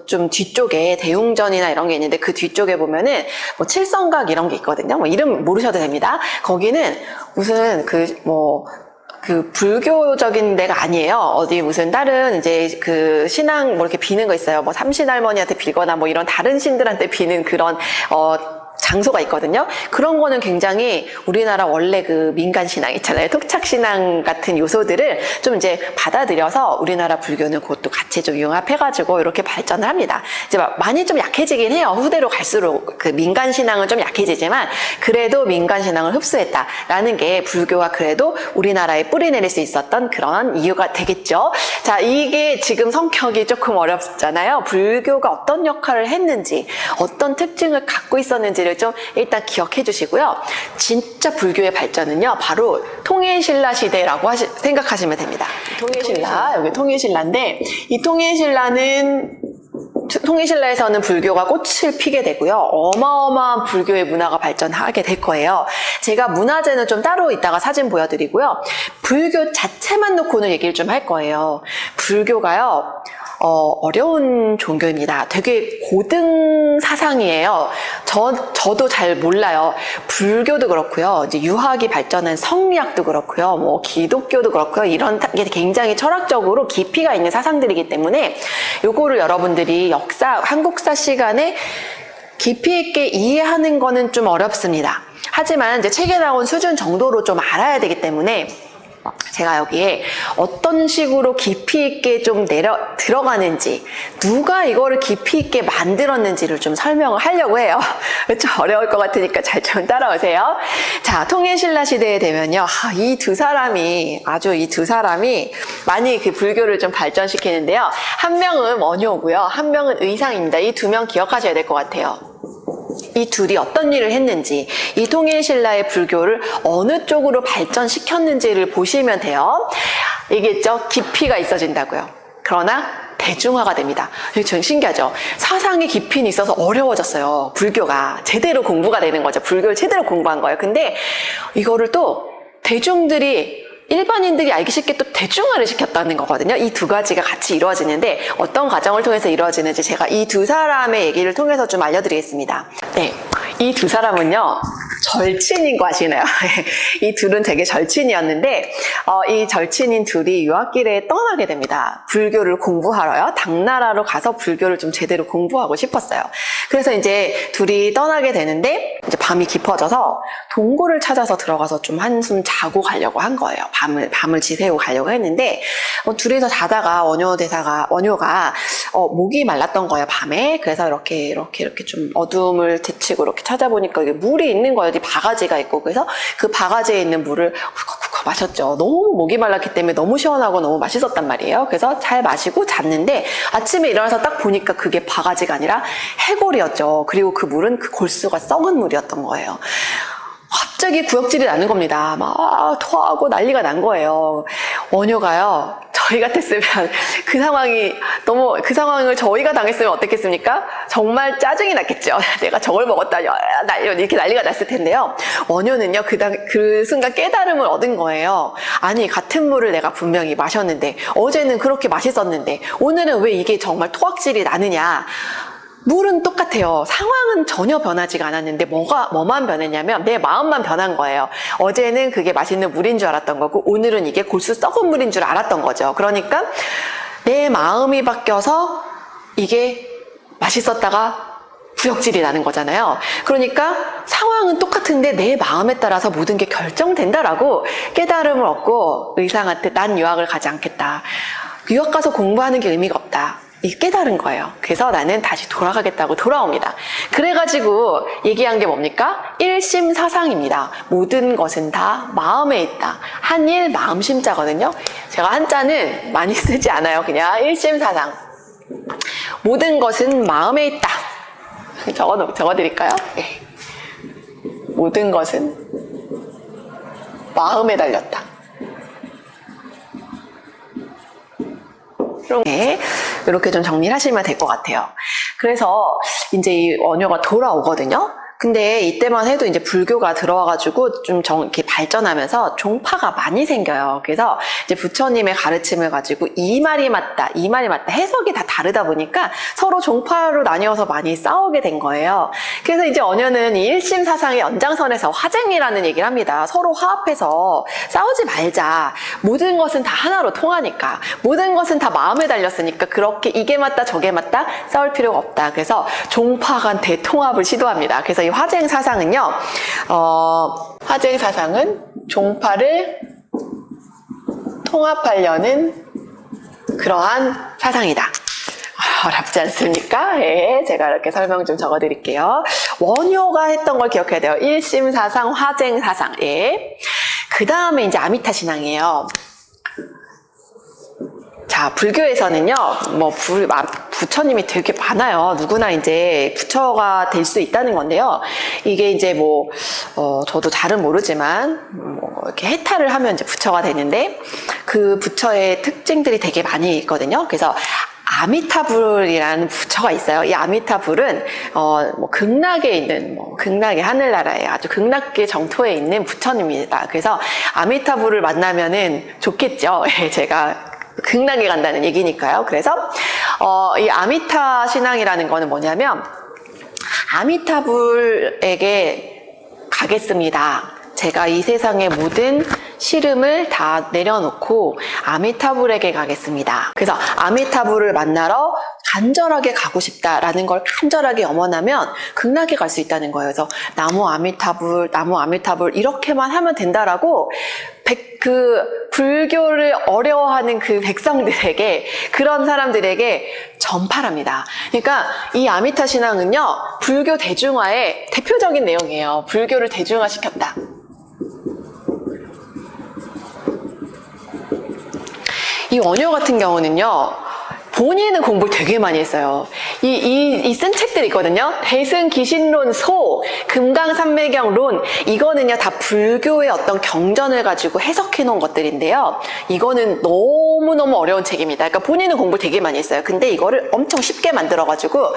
좀 뒤쪽에 대웅전이나 이런 게 있는데 그 뒤쪽에 보면은 뭐 칠성각 이런 게 있거든요. 뭐 이름 모르셔도 됩니다. 거기는 무슨 불교적인 데가 아니에요. 어디 무슨 다른 이제 그 신앙 뭐 이렇게 비는 거 있어요. 뭐 삼신할머니한테 빌거나 뭐 이런 다른 신들한테 비는 그런 장소가 있거든요. 그런 거는 굉장히 우리나라 원래 그 민간신앙 있잖아요. 토착신앙 같은 요소들을 좀 이제 받아들여서 우리나라 불교는 그것도 같이 같이 좀 융합해가지고 이렇게 발전을 합니다. 이제 많이 좀 약해지긴 해요. 후대로 갈수록 그 민간 신앙은 좀 약해지지만 그래도 민간 신앙을 흡수했다라는 게 불교가 그래도 우리나라에 뿌리 내릴 수 있었던 그런 이유가 되겠죠. 자, 이게 지금 성격이 조금 어렵잖아요. 불교가 어떤 역할을 했는지, 어떤 특징을 갖고 있었는지를 좀 일단 기억해 주시고요. 진짜 불교의 발전은요, 바로 통일신라 시대라고 생각하시면 됩니다. 통일신라, 여기 통일신라인데, 이 통일신라에서는 불교가 꽃을 피게 되고요. 어마어마한 불교의 문화가 발전하게 될 거예요. 제가 문화재는 좀 따로 이따가 사진 보여드리고요. 불교 자체만 놓고는 얘기를 좀 할 거예요. 불교가요. 어려운 종교입니다. 되게 고등 사상이에요. 저도 잘 몰라요. 불교도 그렇고요. 이제 유학이 발전한 성리학도 그렇고요. 뭐 기독교도 그렇고요. 이런 게 굉장히 철학적으로 깊이가 있는 사상들이기 때문에 요거를 여러분들이 한국사 시간에 깊이 있게 이해하는 거는 좀 어렵습니다. 하지만 이제 책에 나온 수준 정도로 좀 알아야 되기 때문에 제가 여기에 어떤 식으로 깊이 있게 좀 들어가는지, 누가 이거를 깊이 있게 만들었는지를 좀 설명을 하려고 해요. 좀 어려울 것 같으니까 잘 좀 따라오세요. 자, 통일신라 시대에 되면요. 이 두 사람이 많이 그 불교를 좀 발전시키는데요. 한 명은 원효고요. 한 명은 의상입니다. 이 두 명 기억하셔야 될 것 같아요. 이 둘이 어떤 일을 했는지, 이 통일신라의 불교를 어느 쪽으로 발전시켰는지를 보시면 돼요. 얘기했죠? 깊이가 있어진다고요. 그러나 대중화가 됩니다. 이게 좀 신기하죠? 사상의 깊이는 있어서 어려워졌어요. 불교가 제대로 공부가 되는 거죠. 불교를 제대로 공부한 거예요. 근데 이거를 또 일반인들이 알기 쉽게 또 대중화를 시켰다는 거거든요. 이 두 가지가 같이 이루어지는데 어떤 과정을 통해서 이루어지는지 제가 이 두 사람의 얘기를 통해서 좀 알려드리겠습니다. 네, 이 두 사람은요. 절친인 거 아시나요? 이 둘은 되게 절친이었는데 이 절친인 둘이 유학길에 떠나게 됩니다. 불교를 공부하러요. 당나라로 가서 불교를 좀 제대로 공부하고 싶었어요. 그래서 이제 둘이 떠나게 되는데 이제 밤이 깊어져서 동굴을 찾아서 들어가서 좀 한숨 자고 가려고 한 거예요. 밤을 지새우고 가려고 했는데 둘이서 자다가 원효가 목이 말랐던 거예요. 밤에. 그래서 이렇게 좀 어둠을 되치고 이렇게 찾아보니까 이게 물이 있는 거예요. 바가지가 있고. 그래서 그 바가지에 있는 물을 훅훅 마셨죠. 너무 목이 말랐기 때문에 너무 시원하고 너무 맛있었단 말이에요. 그래서 잘 마시고 잤는데 아침에 일어나서 딱 보니까 그게 바가지가 아니라 해골이었죠. 그리고 그 물은 그 골수가 썩은 물이었던 거예요. 갑자기 구역질이 나는 겁니다. 막 토하고 난리가 난 거예요. 원효가요. 저희 같았으면 그 상황을 저희가 당했으면 어땠겠습니까? 정말 짜증이 났겠죠. 내가 저걸 먹었다니 이렇게 난리가 났을 텐데요. 원효는요. 그 순간 깨달음을 얻은 거예요. 아니 같은 물을 내가 분명히 마셨는데 어제는 그렇게 맛있었는데 오늘은 왜 이게 정말 토악질이 나느냐. 물은 똑같아요. 상황은 전혀 변하지가 않았는데 뭐만 변했냐면 내 마음만 변한 거예요. 어제는 그게 맛있는 물인 줄 알았던 거고 오늘은 이게 골수 썩은 물인 줄 알았던 거죠. 그러니까 내 마음이 바뀌어서 이게 맛있었다가 구역질이 나는 거잖아요. 그러니까 상황은 똑같은데 내 마음에 따라서 모든 게 결정된다라고 깨달음을 얻고 의상한테 난 유학을 가지 않겠다. 유학 가서 공부하는 게 의미가 없다. 이 깨달은 거예요. 그래서 나는 다시 돌아가겠다고 돌아옵니다. 그래가지고 얘기한 게 뭡니까? 일심사상입니다. 모든 것은 다 마음에 있다. 한일 마음심자거든요. 제가 한자는 많이 쓰지 않아요. 그냥 일심사상. 모든 것은 마음에 있다. 적어드릴까요? 네. 모든 것은 마음에 달렸다. 이렇게 좀 정리를 하시면 될 것 같아요. 그래서 이제 이 원효가 돌아오거든요. 근데 이때만 해도 이제 불교가 들어와가지고 좀 이렇게 발전하면서 종파가 많이 생겨요. 그래서 이제 부처님의 가르침을 가지고 이 말이 맞다 해석이 다 다르다 보니까 서로 종파로 나뉘어서 많이 싸우게 된 거예요. 그래서 이제 원효는 이 일심사상의 연장선에서 화쟁이라는 얘기를 합니다. 서로 화합해서 싸우지 말자. 모든 것은 다 하나로 통하니까. 모든 것은 다 마음에 달렸으니까 그렇게 이게 맞다 저게 맞다 싸울 필요가 없다. 그래서 종파 간 대통합을 시도합니다. 그래서 이 화쟁 사상은요, 화쟁 사상은 종파를 통합하려는 그러한 사상이다. 어렵지 않습니까? 예, 제가 이렇게 설명 좀 적어드릴게요. 원효가 했던 걸 기억해야 돼요. 일심사상, 화쟁사상. 예. 그 다음에 이제 아미타 신앙이에요. 자, 불교에서는요, 부처님이 되게 많아요. 누구나 이제 부처가 될 수 있다는 건데요. 이게 이제 저도 잘은 모르지만, 이렇게 해탈을 하면 이제 부처가 되는데, 그 부처의 특징들이 되게 많이 있거든요. 그래서 아미타불이라는 부처가 있어요. 이 아미타불은 극락에 있는 극락의 하늘나라에 아주 극락계 정토에 있는 부처님입니다. 그래서 아미타불을 만나면은 좋겠죠. 제가 극락에 간다는 얘기니까요. 그래서 이 아미타 신앙이라는 거는 뭐냐면 아미타불에게 가겠습니다. 제가 이 세상의 모든 시름을 다 내려놓고 아미타불에게 가겠습니다. 그래서 아미타불을 만나러 간절하게 가고 싶다라는 걸 간절하게 염원하면 극락에 갈 수 있다는 거예요. 그래서 나무 아미타불 이렇게만 하면 된다라고 불교를 어려워하는 그 백성들에게, 그런 사람들에게 전파합니다. 그러니까 이 아미타 신앙은요, 불교 대중화의 대표적인 내용이에요. 불교를 대중화시켰다. 이 원효 같은 경우는요, 본인은 공부를 되게 많이 했어요. 이 쓴 책들이 있거든요. 대승기신론 소, 금강산매경론, 이거는요 다 불교의 어떤 경전을 가지고 해석해 놓은 것들인데요. 이거는 너무너무 어려운 책입니다. 그러니까 본인은 공부를 되게 많이 했어요. 근데 이거를 엄청 쉽게 만들어 가지고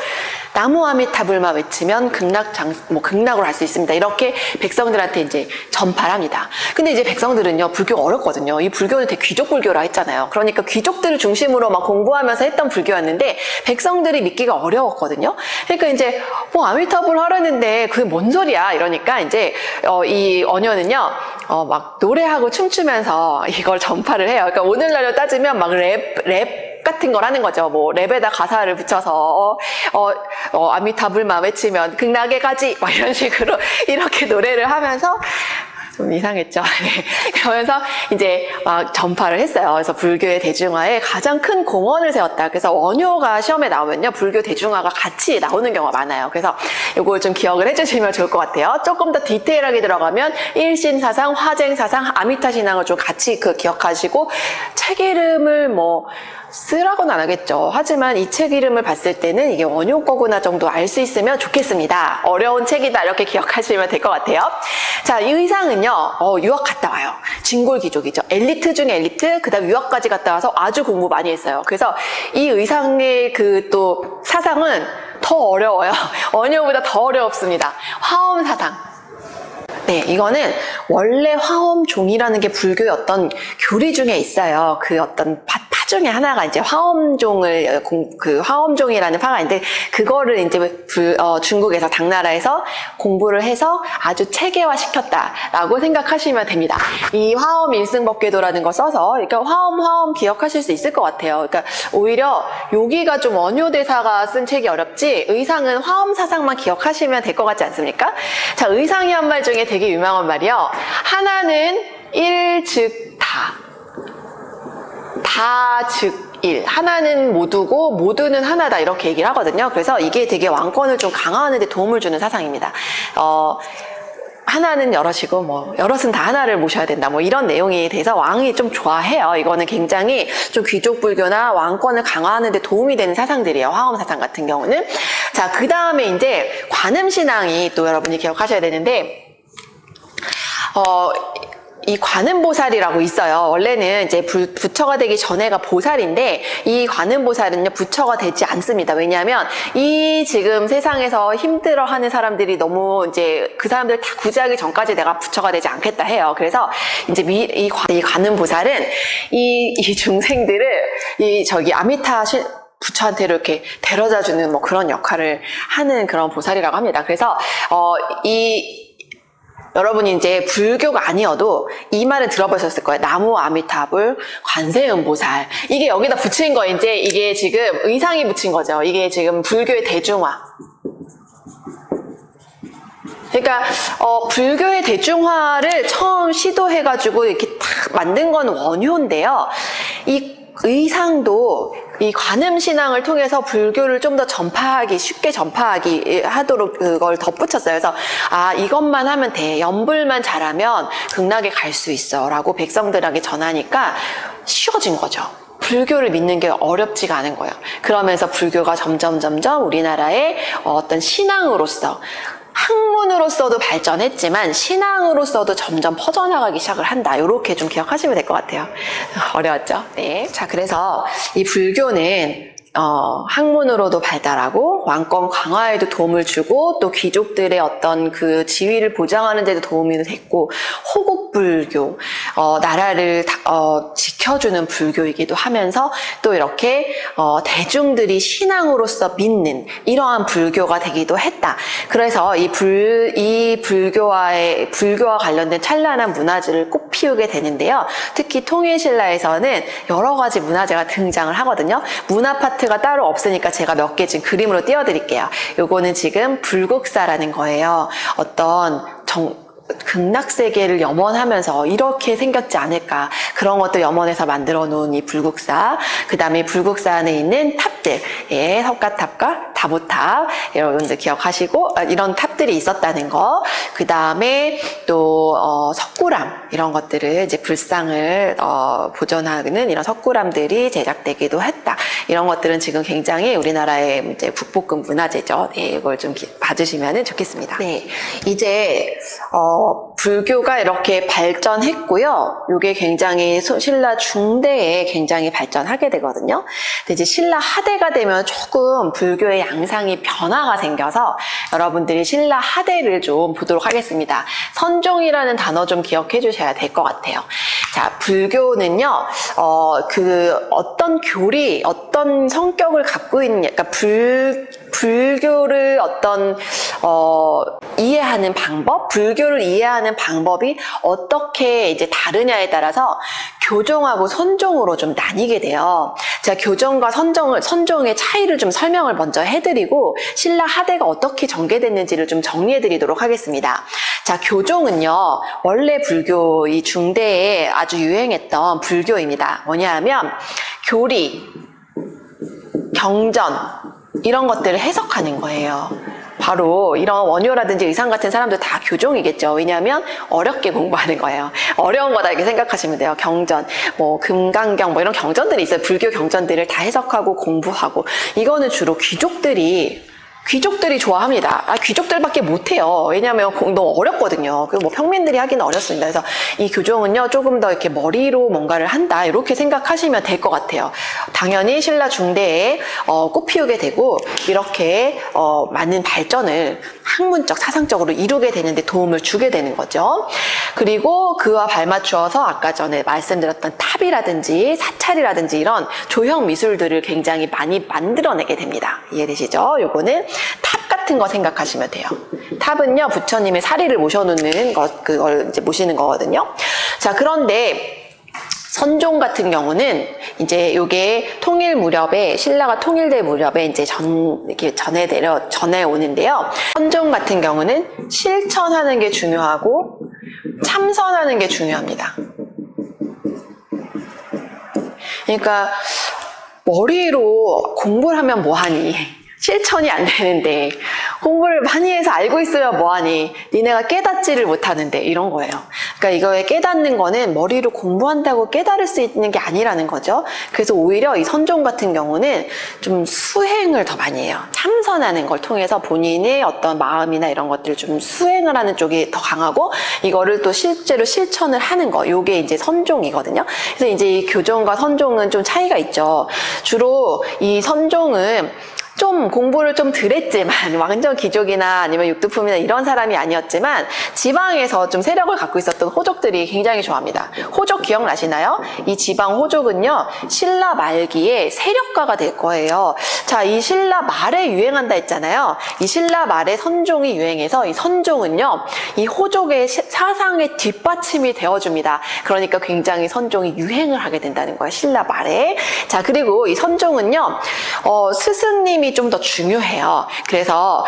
나무 아미타불만 외치면 극락으로 갈 수 있습니다. 이렇게 백성들한테 이제 전파를 합니다. 근데 이제 백성들은요, 불교가 어렵거든요. 이 불교는 되게 귀족 불교라 했잖아요. 그러니까 귀족들을 중심으로 막 공부하면서 했던 불교였는데 백성들이 믿기가 어려웠거든요. 그러니까 이제 아미타불 하라는데 그게 뭔 소리야 이러니까 이제 이 언녀는요 막 노래하고 춤추면서 이걸 전파를 해요. 그러니까 오늘날로 따지면 막 랩 같은 걸 하는 거죠. 랩에다 가사를 붙여서 아미타불만 외치면 극락에 가지 막 이런 식으로 이렇게 노래를 하면서 좀 이상했죠. 네. 그러면서 이제 막 전파를 했어요. 그래서 불교의 대중화에 가장 큰 공헌을 세웠다. 그래서 원효가 시험에 나오면요, 불교 대중화가 같이 나오는 경우가 많아요. 그래서 이걸 좀 기억을 해주시면 좋을 것 같아요. 조금 더 디테일하게 들어가면 일심사상, 화쟁사상, 아미타 신앙을 좀 같이 기억하시고 책 이름을 쓰라고는 안 하겠죠. 하지만 이 책 이름을 봤을 때는 이게 원효 거구나 정도 알 수 있으면 좋겠습니다. 어려운 책이다 이렇게 기억하시면 될 것 같아요. 자, 이 의상은요, 유학 갔다 와요. 진골귀족이죠. 엘리트 중에 엘리트, 그 다음 유학까지 갔다 와서 아주 공부 많이 했어요. 그래서 이 의상의 또 사상은 더 어려워요. 원효보다 더 어렵습니다. 화엄사상. 네, 이거는 원래 화엄종이라는 게 불교의 어떤 교리 중에 있어요. 그 어떤 파 중에 하나가 이제 화엄종이라는 파가 있는데, 그거를 이제 중국에서 당나라에서 공부를 해서 아주 체계화 시켰다라고 생각하시면 됩니다. 이 화엄 일승법궤도라는 거 써서, 그러니까 화엄 기억하실 수 있을 것 같아요. 그러니까 오히려 여기가 좀 원효대사가 쓴 책이 어렵지, 의상은 화엄 사상만 기억하시면 될 것 같지 않습니까? 자, 의상이 한 말 중에 되게 유명한 말이요. 하나는 일 즉 다. 다 즉 일. 하나는 모두고 모두는 하나다 이렇게 얘기를 하거든요. 그래서 이게 되게 왕권을 좀 강화하는 데 도움을 주는 사상입니다. 하나는 여럿이고 여럿은 다 하나를 모셔야 된다 이런 내용이 돼서 왕이 좀 좋아해요. 이거는 굉장히 좀 귀족 불교나 왕권을 강화하는 데 도움이 되는 사상들이에요. 화엄 사상 같은 경우는. 자, 그 다음에 이제 관음 신앙이 또 여러분이 기억하셔야 되는데, 이 관음보살이라고 있어요. 원래는 이제 부처가 되기 전에가 보살인데, 이 관음보살은요, 부처가 되지 않습니다. 왜냐하면 이 지금 세상에서 힘들어하는 사람들이 너무 이제 그 사람들 다 구제하기 전까지 내가 부처가 되지 않겠다 해요. 그래서 이제 이 관음보살은 이 중생들을 아미타 부처한테 이렇게 데려다주는 그런 역할을 하는 그런 보살이라고 합니다. 그래서 여러분이 이제 불교가 아니어도 이 말을 들어보셨을 거예요. 나무 아미타불, 관세음보살. 이게 여기다 붙인 거예요. 이제 이게 지금 의상이 붙인 거죠. 이게 지금 불교의 대중화. 그러니까 불교의 대중화를 처음 시도해가지고 이렇게 탁 만든 건 원효인데요. 이 의상도 이 관음 신앙을 통해서 불교를 좀 더 쉽게 전파하기 하도록 그걸 덧붙였어요. 그래서 이것만 하면 돼. 연불만 잘하면 극락에 갈 수 있어 라고 백성들에게 전하니까 쉬워진 거죠. 불교를 믿는 게 어렵지가 않은 거예요. 그러면서 불교가 점점 우리나라의 어떤 신앙으로서, 학문으로서도 발전했지만 신앙으로서도 점점 퍼져나가기 시작을 한다. 이렇게 좀 기억하시면 될 것 같아요. 어려웠죠? 네. 자, 그래서 이 불교는 학문으로도 발달하고 왕권 강화에도 도움을 주고 또 귀족들의 어떤 그 지위를 보장하는 데도 도움이 됐고, 호국불교, 나라를 지켜주는 불교이기도 하면서 또 이렇게 대중들이 신앙으로서 믿는 이러한 불교가 되기도 했다. 그래서 이 불교와 관련된 찬란한 문화재를 꽃피우게 되는데요. 특히 통일신라에서는 여러 가지 문화재가 등장을 하거든요. 문화 파트가 따로 없으니까 제가 몇 개 지금 그림으로 띄워드릴게요. 요거는 지금 불국사라는 거예요. 어떤 극락세계를 염원하면서 이렇게 생겼지 않을까, 그런 것도 염원해서 만들어 놓은 이 불국사. 그 다음에 불국사 안에 있는 탑들, 석가탑과 다보탑, 여러분들 기억하시고 이런 탑들이 있었다는 거. 그 다음에 또 석굴암, 이런 것들을 이제 불상을 보존하는 이런 석굴암들이 제작되기도 했다. 이런 것들은 지금 굉장히 우리나라의 이제 국보급 문화재죠. 네, 이걸 좀 봐주시면 좋겠습니다. 네, 이제 불교가 이렇게 발전했고요. 이게 굉장히 신라 중대에 굉장히 발전하게 되거든요. 근데 이제 신라 하대가 되면 조금 불교의 양상이 변화가 생겨서 여러분들이 신라 하대를 좀 보도록 하겠습니다. 선종이라는 단어 좀 기억해 주셔야 될 것 같아요. 자, 불교는요, 어떤 교리, 어떤 성격을 갖고 있는, 그러니까 불교를 이해하는 방법, 불교를 이해하는 방법이 어떻게 이제 다르냐에 따라서 교종하고 선종으로 좀 나뉘게 돼요. 제가 교종과 선종의 차이를 좀 설명을 먼저 해드리고 신라 하대가 어떻게 전개됐는지를 좀 정리해드리도록 하겠습니다. 자, 교종은요, 원래 불교 이 중대에 아주 유행했던 불교입니다. 뭐냐 하면 교리, 경전, 이런 것들을 해석하는 거예요. 바로 이런 원효라든지 의상 같은 사람들 다 교종이겠죠. 왜냐하면 어렵게 공부하는 거예요. 어려운 거다 이렇게 생각하시면 돼요. 경전, 금강경 이런 경전들이 있어요. 불교 경전들을 다 해석하고 공부하고, 이거는 주로 귀족들이 좋아합니다. 귀족들밖에 못해요. 왜냐하면 너무 어렵거든요. 그리고 평민들이 하기는 어렵습니다. 그래서 이 교종은요, 조금 더 이렇게 머리로 뭔가를 한다, 이렇게 생각하시면 될 것 같아요. 당연히 신라 중대에 꽃피우게 되고, 이렇게 많은 발전을 학문적, 사상적으로 이루게 되는데 도움을 주게 되는 거죠. 그리고 그와 발맞추어서 아까 전에 말씀드렸던 탑이라든지 사찰이라든지 이런 조형 미술들을 굉장히 많이 만들어내게 됩니다. 이해되시죠? 요거는 탑 같은 거 생각하시면 돼요. 탑은요, 부처님의 사리를 모셔놓는 그걸 이제 모시는 거거든요. 자, 그런데 선종 같은 경우는 이제 요게 통일 무렵에, 신라가 통일될 무렵에 이제 이렇게 전해 오는데요. 선종 같은 경우는 실천하는 게 중요하고 참선하는 게 중요합니다. 그러니까 머리로 공부를 하면 뭐하니? 실천이 안 되는데, 공부를 많이 해서 알고 있어야 뭐하니? 니네가 깨닫지를 못하는데, 이런 거예요. 그러니까 이거에 깨닫는 거는 머리로 공부한다고 깨달을 수 있는 게 아니라는 거죠. 그래서 오히려 이 선종 같은 경우는 좀 수행을 더 많이 해요. 참선하는 걸 통해서 본인의 어떤 마음이나 이런 것들을 좀 수행을 하는 쪽이 더 강하고, 이거를 또 실제로 실천을 하는 거, 요게 이제 선종이거든요. 그래서 이제 이 교종과 선종은 좀 차이가 있죠. 주로 이 선종은 좀 공부를 좀 덜 했지만, 왕정 귀족이나 아니면 육두품이나 이런 사람이 아니었지만 지방에서 좀 세력을 갖고 있었던 호족들이 굉장히 좋아합니다. 호족 기억나시나요? 이 지방 호족은요, 신라 말기에 세력가가 될 거예요. 자, 이 신라 말에 유행한다 했잖아요. 이 신라 말에 선종이 유행해서 이 선종은요, 이 호족의 사상의 뒷받침이 되어줍니다. 그러니까 굉장히 선종이 유행을 하게 된다는 거예요. 신라 말에. 자, 그리고 이 선종은요, 스승님이 좀 더 중요해요. 그래서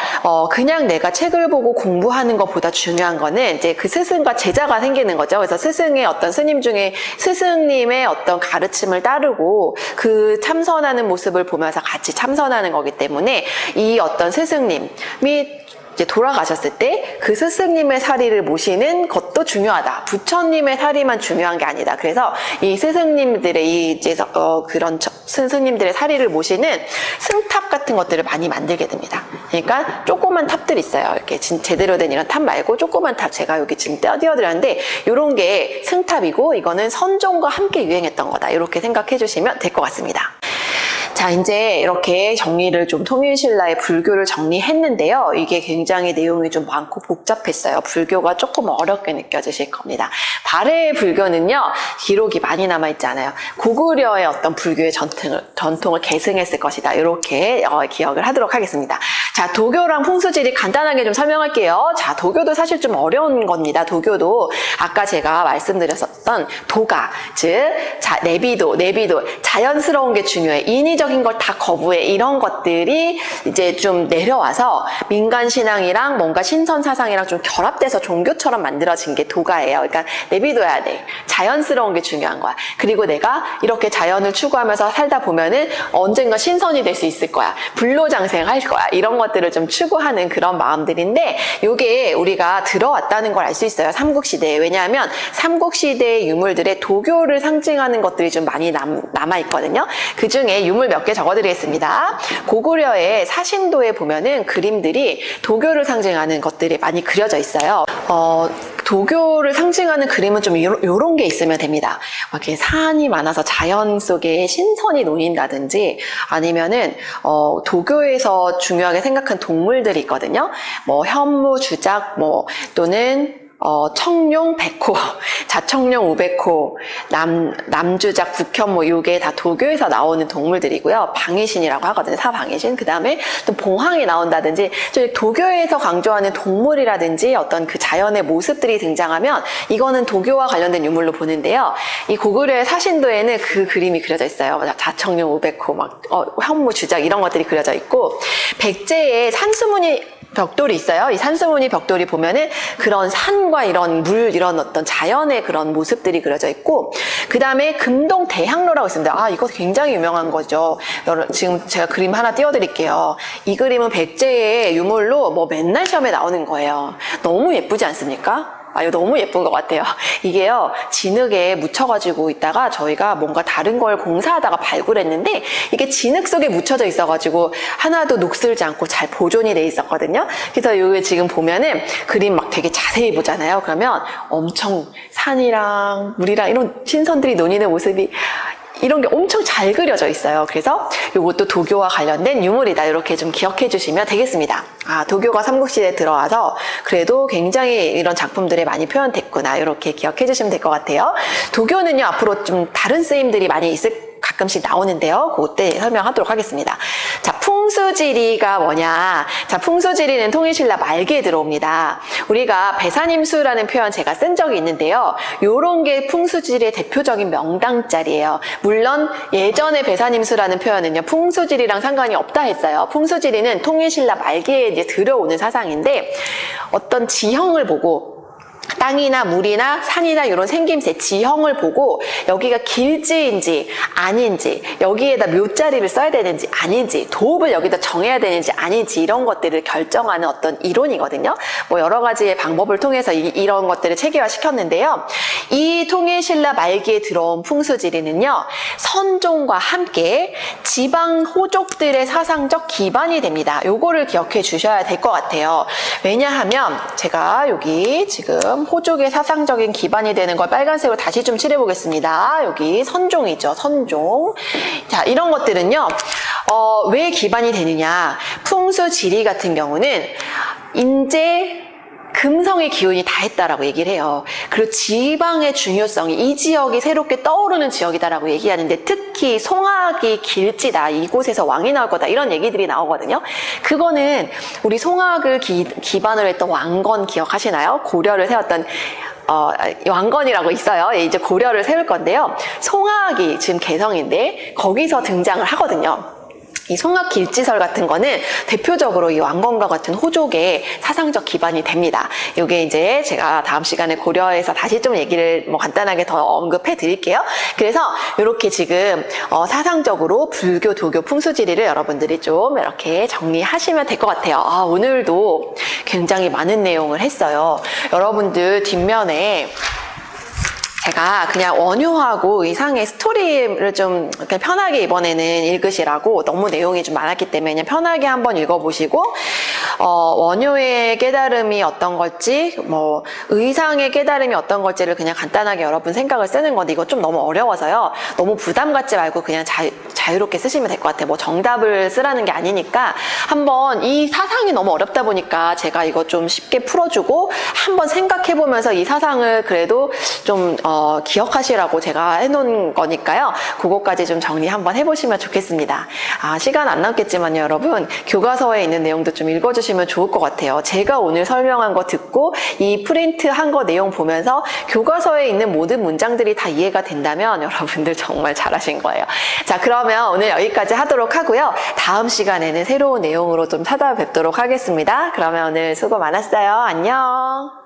그냥 내가 책을 보고 공부하는 것보다 중요한 거는 이제 그 스승과 제자가 생기는 거죠. 그래서 스승의 어떤 스님 중에 스승님의 어떤 가르침을 따르고 그 참선하는 모습을 보면서 같이 참선하는 거기 때문에 이 어떤 스승님이 이제 돌아가셨을 때 그 스승님의 사리를 모시는 것도 중요하다. 부처님의 사리만 중요한 게 아니다. 그래서 이 스승님들의 이제 그런 스승님들의 사리를 모시는 승탑 같은 것들을 많이 만들게 됩니다. 그러니까 조그만 탑들 있어요. 이렇게 제대로 된 이런 탑 말고 조그만 탑, 제가 여기 지금 띄워드렸는데 이런 게 승탑이고 이거는 선종과 함께 유행했던 거다. 이렇게 생각해 주시면 될 것 같습니다. 자, 이제 이렇게 정리를 좀 통일신라의 불교를 정리했는데요. 이게 굉장히 내용이 좀 많고 복잡했어요. 불교가 조금 어렵게 느껴지실 겁니다. 발해의 불교는요, 기록이 많이 남아있지 않아요. 고구려의 어떤 불교의 전통을 계승했을 것이다. 이렇게 기억을 하도록 하겠습니다. 자, 도교랑 풍수지리 간단하게 좀 설명할게요. 자, 도교도 사실 좀 어려운 겁니다. 도교도 아까 제가 말씀드렸었던 도가, 즉, 내비도, 자연스러운 게 중요해. 인위적인 걸 다 거부해. 이런 것들이 이제 좀 내려와서 민간 신앙이랑 뭔가 신선 사상이랑 좀 결합돼서 종교처럼 만들어진 게 도가예요. 그러니까 내비둬야 돼. 자연스러운 게 중요한 거야. 그리고 내가 이렇게 자연을 추구하면서 살다 보면은 언젠가 신선이 될 수 있을 거야. 불로장생할 거야. 이런 것들을 좀 추구하는 그런 마음들인데 이게 우리가 들어왔다는 걸 알 수 있어요. 삼국시대에. 왜냐하면 삼국시대의 유물들에 도교를 상징하는 것들이 좀 많이 남아있거든요. 그 중에 유물 몇 개 적어드리겠습니다. 고구려의 사신도에 보면은 그림들이 도교를 상징하는 것들이 많이 그려져 있어요. 도교를 상징하는 그림은 좀 요런 게 있으면 됩니다. 이렇게 산이 많아서 자연 속에 신선이 놓인다든지 아니면은 도교에서 중요하게 생각한 동물들이 있거든요. 뭐 현무, 주작, 뭐 또는 청룡, 백호, 자청룡, 우백호, 남주작, 북현모, 요게 다 도교에서 나오는 동물들이고요. 방해신이라고 하거든요. 사방해신. 그 다음에 또 봉황이 나온다든지, 도교에서 강조하는 동물이라든지 어떤 그 자연의 모습들이 등장하면 이거는 도교와 관련된 유물로 보는데요. 이 고구려의 사신도에는 그 그림이 그려져 있어요. 자청룡, 우백호, 현무, 주작 이런 것들이 그려져 있고, 백제의 산수문이 벽돌이 있어요. 이 산수무늬 벽돌이 보면은 그런 산과 이런 물, 이런 어떤 자연의 그런 모습들이 그려져 있고, 그 다음에 금동 대향로라고 있습니다. 이거 굉장히 유명한 거죠. 지금 제가 그림 하나 띄워드릴게요. 이 그림은 백제의 유물로 뭐 맨날 시험에 나오는 거예요. 너무 예쁘지 않습니까? 이거 너무 예쁜 것 같아요. 이게요, 진흙에 묻혀가지고 있다가 저희가 뭔가 다른 걸 공사하다가 발굴했는데 이게 진흙 속에 묻혀져 있어가지고 하나도 녹슬지 않고 잘 보존이 돼 있었거든요. 그래서 여기 지금 보면은 그림 막 되게 자세히 보잖아요. 그러면 엄청 산이랑 물이랑 이런 신선들이 논이는 모습이 이런 게 엄청 잘 그려져 있어요. 그래서 이것도 도교와 관련된 유물이다. 이렇게 좀 기억해 주시면 되겠습니다. 도교가 삼국시대에 들어와서 그래도 굉장히 이런 작품들이 많이 표현됐구나. 이렇게 기억해 주시면 될 것 같아요. 도교는요, 앞으로 좀 다른 쓰임들이 많이 가끔씩 나오는데요. 그때 설명하도록 하겠습니다. 자, 풍수지리가 뭐냐. 자, 풍수지리는 통일신라 말기에 들어옵니다. 우리가 배산임수라는 표현 제가 쓴 적이 있는데요. 요런 게 풍수지리의 대표적인 명당짤이에요. 물론 예전에 배산임수라는 표현은요, 풍수지리랑 상관이 없다 했어요. 풍수지리는 통일신라 말기에 이제 들어오는 사상인데 어떤 지형을 보고 땅이나 물이나 산이나 이런 생김새, 지형을 보고 여기가 길지인지 아닌지, 여기에다 묘자리를 써야 되는지 아닌지, 도읍을 여기다 정해야 되는지 아닌지 이런 것들을 결정하는 어떤 이론이거든요. 뭐 여러 가지의 방법을 통해서 이런 것들을 체계화시켰는데요. 이 통일신라 말기에 들어온 풍수지리는요, 선종과 함께 지방 호족들의 사상적 기반이 됩니다. 요거를 기억해 주셔야 될 것 같아요. 왜냐하면 제가 여기 지금 호족의 사상적인 기반이 되는 걸 빨간색으로 다시 좀 칠해보겠습니다. 여기 선종이죠. 선종. 자, 이런 것들은요, 왜 기반이 되느냐. 풍수지리 같은 경우는 인제 금성의 기운이 다했다라고 얘기를 해요. 그리고 지방의 중요성이 이 지역이 새롭게 떠오르는 지역이다라고 얘기하는데 특히 송악이 길지다. 이곳에서 왕이 나올 거다. 이런 얘기들이 나오거든요. 그거는 우리 송악을 기반으로 했던 왕건 기억하시나요? 고려를 세웠던 왕건이라고 있어요. 이제 고려를 세울 건데요. 송악이 지금 개성인데 거기서 등장을 하거든요. 이 송악 길지설 같은 거는 대표적으로 이 왕건과 같은 호족의 사상적 기반이 됩니다. 이게 이제 제가 다음 시간에 고려해서 다시 좀 얘기를 뭐 간단하게 더 언급해 드릴게요. 그래서 이렇게 지금 사상적으로 불교, 도교, 풍수지리를 여러분들이 좀 이렇게 정리하시면 될 것 같아요. 오늘도 굉장히 많은 내용을 했어요. 여러분들 뒷면에 제가 그냥 원효하고 의상의 스토리를 좀 그냥 편하게 이번에는 읽으시라고 너무 내용이 좀 많았기 때문에 그냥 편하게 한번 읽어보시고 원효의 깨달음이 어떤 걸지 뭐 의상의 깨달음이 어떤 걸지를 그냥 간단하게 여러분 생각을 쓰는 건데 이거 좀 너무 어려워서요. 너무 부담 갖지 말고 그냥 자유롭게 쓰시면 될 것 같아요. 뭐 정답을 쓰라는 게 아니니까 한번 이 사상이 너무 어렵다 보니까 제가 이거 좀 쉽게 풀어주고 한번 생각해보면서 이 사상을 그래도 좀 기억하시라고 제가 해놓은 거니까요. 그거까지 좀 정리 한번 해보시면 좋겠습니다. 시간 안 남겠지만요, 여러분. 교과서에 있는 내용도 좀 읽어주시면 좋을 것 같아요. 제가 오늘 설명한 거 듣고 이 프린트 한 거 내용 보면서 교과서에 있는 모든 문장들이 다 이해가 된다면 여러분들 정말 잘하신 거예요. 자, 그러면 오늘 여기까지 하도록 하고요. 다음 시간에는 새로운 내용으로 좀 찾아뵙도록 하겠습니다. 그러면 오늘 수고 많았어요. 안녕.